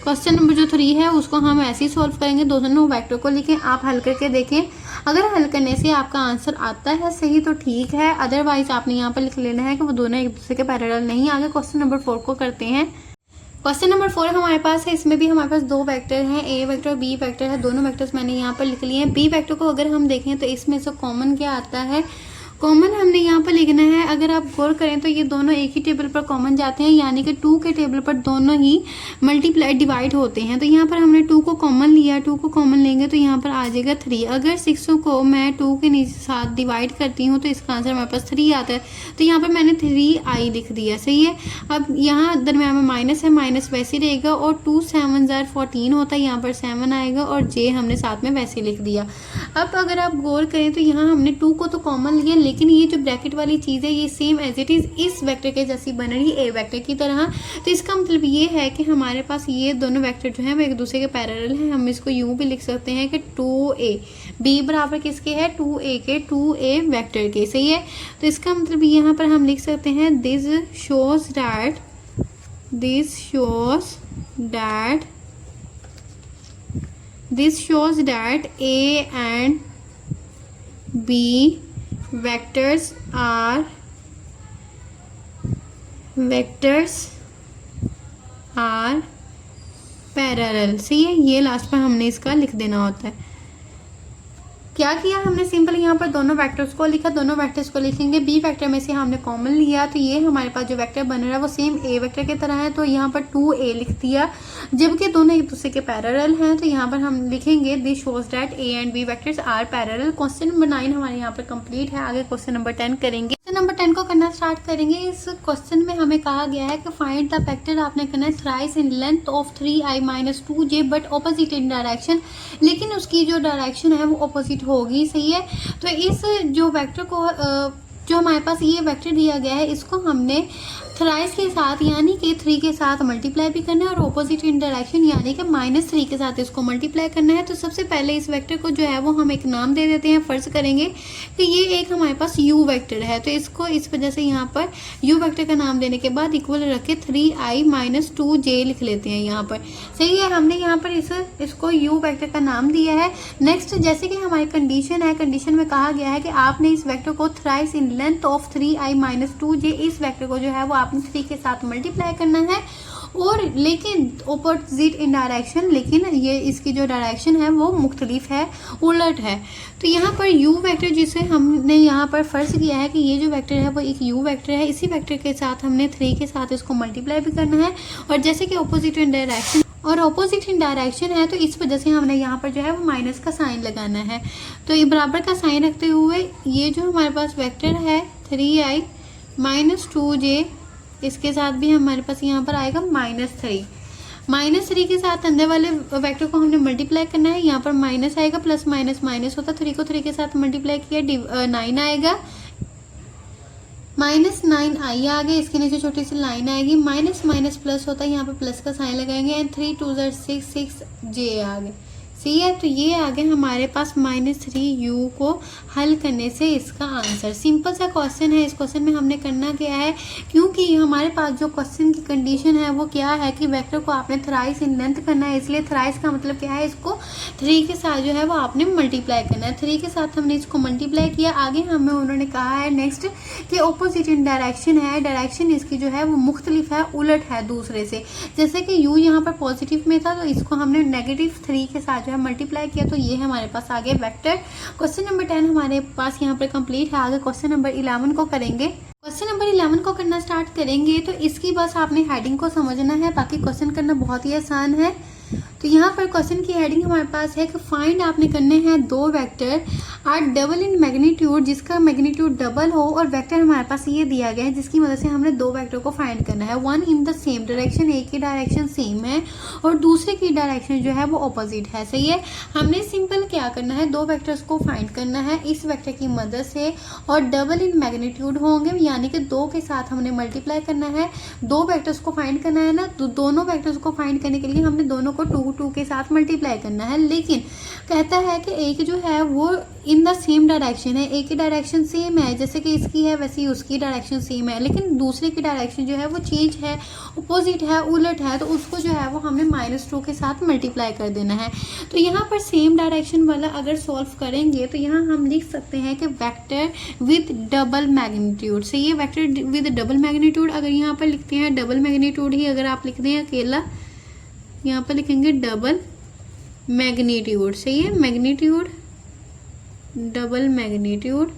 क्वेश्चन नंबर जो 3 है उसको हम ऐसे ही सॉल्व करेंगे, दोनों वेक्टर को लिखें, आप हल करके देखें। अगर हल करने से आपका आंसर आता है सही तो ठीक है, अदरवाइज आपने यहाँ पर लिख लेना है कि वो दोनों एक दूसरे के पैरेलल नहीं। आगे क्वेश्चन नंबर 4 को करते हैं। क्वेश्चन नंबर 4 हमारे पास है, इसमें भी हमारे पास दो वेक्टर हैं, ए वेक्टर और बी वेक्टर है। दोनों वेक्टर्स मैंने यहाँ पर लिख लिए हैं। बी वेक्टर को अगर हम देखें तो इसमें से कॉमन क्या आता है, कॉमन हमने यहाँ पर लिखना है। अगर आप गौर करें तो ये दोनों एक ही टेबल पर कॉमन जाते हैं, यानी कि 2 के टेबल पर दोनों ही मल्टीप्लाई डिवाइड होते हैं। तो यहाँ पर हमने 2 को कॉमन लिया, 2 को कॉमन लेंगे तो यहाँ पर आ जाएगा 3। अगर 6 को मैं 2 के नीचे साथ डिवाइड करती हूँ तो इसका आंसर हमारे पास 3 आता है। तो यहाँ पर मैंने 3i लिख दिया, सही है। अब यहाँ दरम्यान में माइनस है, माइनस वैसे रहेगा और 2 7 14 होता है, यहाँ पर 7 आएगा और j हमने साथ में वैसे लिख दिया। अब अगर आप गौर करें तो यहाँ हमने 2 को तो कॉमन लिया, लेकिन ये जो ब्रैकेट वाली चीज़ है ये सेम एज इट इज़ इस वेक्टर के जैसी बन रही है, ए वेक्टर की तरह। तो इसका मतलब ये है कि हमारे पास ये दोनों वेक्टर जो हैं वो एक दूसरे के पैरेलल हैं। हम इसको यूँ भी लिख सकते हैं कि 2a, b बराबर किसके है, 2a के, 2a वेक्टर के, सही है। तो इसका मतलब यहाँ पर हम लिख सकते हैं this shows that a and b vectors are parallel, सही है। ये लास्ट में हमने इसका लिख देना होता है। क्या किया हमने, सिंपल यहाँ पर दोनों वेक्टर्स को लिखा, दोनों वेक्टर्स को लिखेंगे। बी वेक्टर में से हमने कॉमन लिया तो ये हमारे पास जो वेक्टर बन रहा है वो सेम ए वेक्टर की तरह है, तो यहाँ पर 2a लिख दिया। जबकि दोनों एक दूसरे के पैरेलल हैं तो यहाँ पर हम लिखेंगे this shows that A and B vectors are parallel. Question number 9 हमारे यहाँ पर कंप्लीट है। आगे क्वेश्चन नंबर 10 करेंगे। क्वेश्चन नंबर 10 को करना स्टार्ट करेंगे। इस क्वेश्चन में हमें कहा गया है कि फाइंड द वेक्टर, आपने करना है thrice in length of 3i - 2j but opposite in direction, लेकिन उसकी जो डायरेक्शन है वो ऑपोजिट होगी, सही है। तो इस जो वेक्टर को जो हमारे पास ये वेक्टर दिया गया है इसको हमने थ्राइस के साथ यानी कि 3 के साथ मल्टीप्लाई भी करना है और ऑपोजिट इन डायरेक्शन यानी कि -3 के साथ इसको मल्टीप्लाई करना है। तो सबसे पहले इस वेक्टर को जो है वो हम एक नाम दे देते हैं। फर्ज करेंगे कि ये एक हमारे पास u वेक्टर है, तो इसको इस वजह से यहाँ पर u वेक्टर का नाम देने के बाद इक्वल रख के 3i - 2j लिख लेते हैं यहाँ पर, सही है। हमने यहाँ पर इसको u वेक्टर का नाम दिया है। नेक्स्ट, जैसे कि हमारी कंडीशन है, कंडीशन में कहा गया है कि आपने इस वेक्टर को thrice in length of 3i - 2j, इस वेक्टर को जो है वो आपने 3 के साथ मल्टीप्लाई करना है और लेकिन ऑपोजिट इन डायरेक्शन, लेकिन ये इसकी जो डायरेक्शन है वो मुख्तलिफ है, उलट है। तो यहाँ पर u वेक्टर जिसे हमने यहाँ पर फर्ज किया है कि ये जो वेक्टर है वो एक u वेक्टर है, इसी वेक्टर के साथ हमने 3 के साथ इसको मल्टीप्लाई भी करना है। और जैसे कि ऑपोजिट इन डायरेक्शन है तो इस वजह से हमने यहाँ पर जो है वो माइनस का साइन लगाना है। तो ये बराबर का साइन रखते हुए ये जो हमारे पास वेक्टर है 3i - 2j, इसके साथ भी हमारे पास यहाँ पर आएगा -3 के साथ अंदर वाले वेक्टर को हमने मल्टीप्लाई करना है। यहाँ पर माइनस आएगा, प्लस माइनस माइनस होता, 3 को 3 के साथ मल्टीप्लाई किया 9 आएगा, -9i आ गया, इसके नीचे छोटी सी लाइन आएगी, माइनस माइनस प्लस होता है, यहाँ पर प्लस का साइन लगाएंगे एंड 3 2 6j आ गए, सही है। तो ये आ गया हमारे पास -3u को हल करने से इसका आंसर। सिंपल सा क्वेश्चन है। इस क्वेश्चन में हमने करना क्या है, क्योंकि हमारे पास जो क्वेश्चन की कंडीशन है वो क्या है कि वेक्टर को आपने थ्राइस इन लेंथ करना है, इसलिए थ्राइस का मतलब क्या है, इसको 3 के साथ जो है वो आपने मल्टीप्लाई करना है। 3 के साथ हमने इसको मल्टीप्लाई किया। आगे हमें उन्होंने कहा है नेक्स्ट कि ऑपोजिट इन डायरेक्शन है, डायरेक्शन इसकी जो है वो मुख्तलिफ है, उलट है दूसरे से। जैसे कि u यहाँ पर पॉजिटिव में था तो इसको हमने -3 के साथ जो है मल्टीप्लाई किया, तो ये हमारे पास आ गया वेक्टर। क्वेश्चन नंबर 10 हमारे पास यहाँ पर कंप्लीट है। आगे क्वेश्चन नंबर 11 को करेंगे। क्वेश्चन नंबर 11 को करना स्टार्ट करेंगे तो इसकी बस आपने हेडिंग को समझना है, बाकी क्वेश्चन करना बहुत ही आसान है। तो यहाँ पर क्वेश्चन की हेडिंग हमारे पास है कि फाइंड, आपने करने हैं 2 vector are double in magnitude, जिसका मैग्नीट्यूड डबल हो, और वेक्टर हमारे पास ये दिया गया है जिसकी मदद से हमने 2 वेक्टर को फाइंड करना है। One in the same direction, एक की डायरेक्शन सेम है और दूसरे की डायरेक्शन जो है वो ऑपोजिट है, सही है। हमने सिंपल क्या करना है, 2 वेक्टर्स को फाइंड करना है इस वेक्टर की मदद से और डबल इन मैग्नीट्यूड होंगे, यानी कि 2 के साथ हमने मल्टीप्लाई करना है। 2 वेक्टर्स को फाइंड करना है ना, तो दोनों वेक्टर्स को फाइंड करने के लिए हमने दोनों को 2 के साथ मल्टीप्लाई करना है। लेकिन कहता है कि एक जो है वो इन द सेम डायरेक्शन है, एक ही डायरेक्शन सेम है, जैसे कि इसकी है वैसे ही उसकी डायरेक्शन सेम है, लेकिन दूसरे की डायरेक्शन जो है वो चेंज है, अपोजिट है, उलट है, तो उसको जो है वो हमने -2 के साथ मल्टीप्लाई कर देना है। तो यहाँ पर सेम डायरेक्शन वाला अगर सॉल्व करेंगे तो यहाँ हम लिख सकते हैं कि वेक्टर विद डबल मैग्नीट्यूड। से ये वेक्टर विद डबल मैग्नीट्यूड, अगर यहाँ पर लिखते हैं डबल मैग्नीट्यूड ही अगर आप लिखते हैं अकेला, यहाँ पर लिखेंगे डबल मैग्नीट्यूड। सही है, मैग्नीट्यूड, डबल मैग्नीट्यूड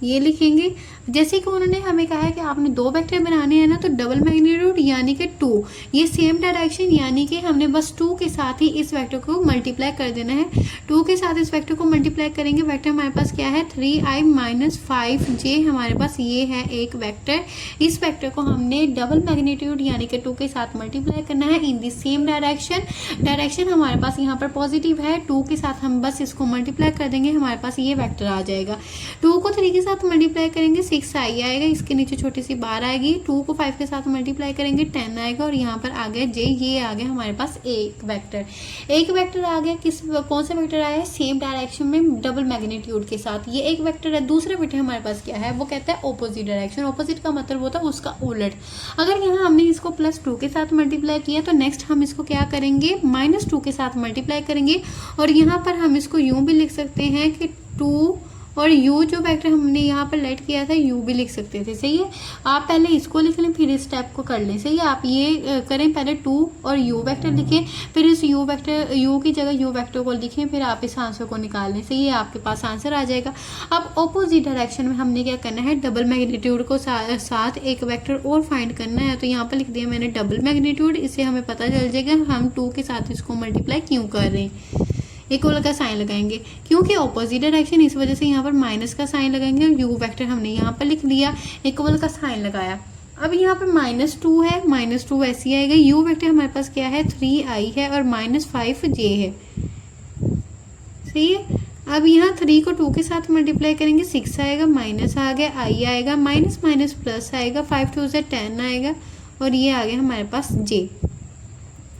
ये लिखेंगे। जैसे कि उन्होंने हमें कहा है कि आपने 2 वेक्टर बनाने हैं ना, तो डबल मैग्नीट्यूड यानी कि 2, ये सेम डायरेक्शन यानी कि हमने बस 2 के साथ ही इस वेक्टर को मल्टीप्लाई कर देना है। 2 के साथ इस वेक्टर को मल्टीप्लाई करेंगे, वेक्टर हमारे पास क्या है 3i - 5j, हमारे पास ये है एक वेक्टर। इस वेक्टर को हमने डबल मैग्नीट्यूड यानी कि 2 के साथ मल्टीप्लाई करना है इन दी सेम डायरेक्शन। डायरेक्शन हमारे पास यहाँ पर पॉजिटिव है, 2 के साथ हम बस इसको मल्टीप्लाई कर देंगे, हमारे पास ये वेक्टर आ जाएगा। 2 को 3 के साथ मल्टीप्लाई करेंगे 6i आएगा, इसके नीचे छोटी सी बार आएगी। 2 को 5 के साथ मल्टीप्लाई करेंगे 10 आएगा, और यहाँ पर आ गया j, ये आ गया हमारे पास एक वेक्टर। एक वेक्टर आ गया, कौन सा वेक्टर आया है, सेम डायरेक्शन में डबल मैग्नीट्यूड के साथ, ये एक वेक्टर है। दूसरा वेक्टर हमारे पास क्या है, वो कहता है ऑपोजिट डायरेक्शन। ऑपोजिट का मतलब होता है उसका उलट। अगर यहाँ हमने इसको +2 के साथ मल्टीप्लाई किया तो नेक्स्ट हम इसको क्या करेंगे, -2 के साथ मल्टीप्लाई करेंगे, और यहाँ पर हम इसको यूं भी लिख सकते हैं कि 2 और u जो वेक्टर हमने यहाँ पर लेट किया था u भी लिख सकते थे। सही है, आप पहले इसको लिख लें फिर इस स्टेप को कर लें। सही है, आप ये करें, पहले 2 और u वेक्टर लिखें, फिर इस u की जगह u वेक्टर को लिखें, फिर आप इस आंसर को निकाल लें। सही है, आपके पास आंसर आ जाएगा। अब ऑपोजिट डायरेक्शन में हमने क्या करना है, डबल मैग्नीट्यूड को साथ एक वेक्टर और फाइंड करना है। तो यहाँ पर लिख दिया मैंने डबल मैग्नीट्यूड, इससे हमें पता चल जाएगा हम 2 के साथ इसको मल्टीप्लाई क्यों कर रहे हैं। इक्वल का साइन लगाएंगे क्योंकि ऑपोजिट डायरेक्शन, इस वजह से यहाँ पर माइनस का साइन लगाएंगे। और u वेक्टर हमने यहाँ पर लिख लिया, इक्वल का साइन लगाया। अब यहाँ पर -2 है, -2 वैसे ही आएगा। u वेक्टर हमारे पास क्या है 3i है, और -5j है। सही है, अब यहाँ 3 को 2 के साथ मल्टीप्लाई करेंगे 6 आएगा, माइनस आ गया, i आएगा, माइनस माइनस प्लस आएगा, 5 2 से 10 आएगा, और ये आ गया हमारे पास j।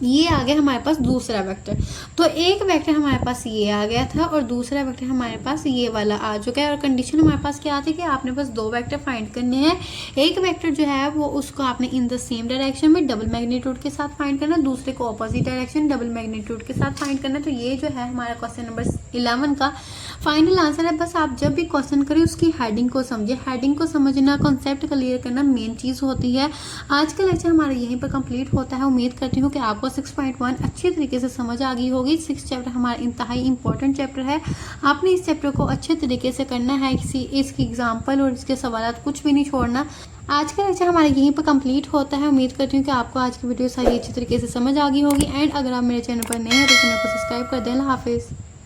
ये आ गया हमारे पास दूसरा वेक्टर। तो एक वेक्टर हमारे पास ये आ गया था और दूसरा वेक्टर हमारे पास ये वाला आ चुका है। और कंडीशन हमारे पास क्या आती है कि आपने बस 2 वेक्टर फाइंड करने हैं। एक वेक्टर जो है वो उसको आपने इन द सेम डायरेक्शन में डबल मैग्नीट्यूड के साथ फाइंड करना, दूसरे को अपोजिट डायरेक्शन डबल मैग्नीट्यूड के साथ फाइंड करना। तो ये जो है हमारा क्वेश्चन नंबर 11 का फाइनल आंसर है। बस आप जब भी क्वेश्चन करें उसकी हेडिंग को समझे, हेडिंग को समझना, कॉन्सेप्ट क्लियर करना मेन चीज़ होती है। आज का लेक्चर हमारा यहीं पर कंप्लीट होता है। उम्मीद करती हूँ कि आपको 6.1 अच्छी तरीके से समझ आ गई होगी। 6 चैप्टर हमारा इंतहाई इंपॉर्टेंट चैप्टर है। आपने इस चैप्टर को अच्छे तरीके से करना है, इसकी एग्जाम्पल और इसके सवालात कुछ भी नहीं छोड़ना। आज का लेक्चर हमारा यहीं पर कंप्लीट होता है। उम्मीद करती हूँ कि आपको आज की वीडियो सारी अच्छी तरीके से समझ आ गई होगी। एंड अगर आप मेरे चैनल पर नए हैं तो चैनल को सब्सक्राइब कर दें। अल्लाह हाफिज़।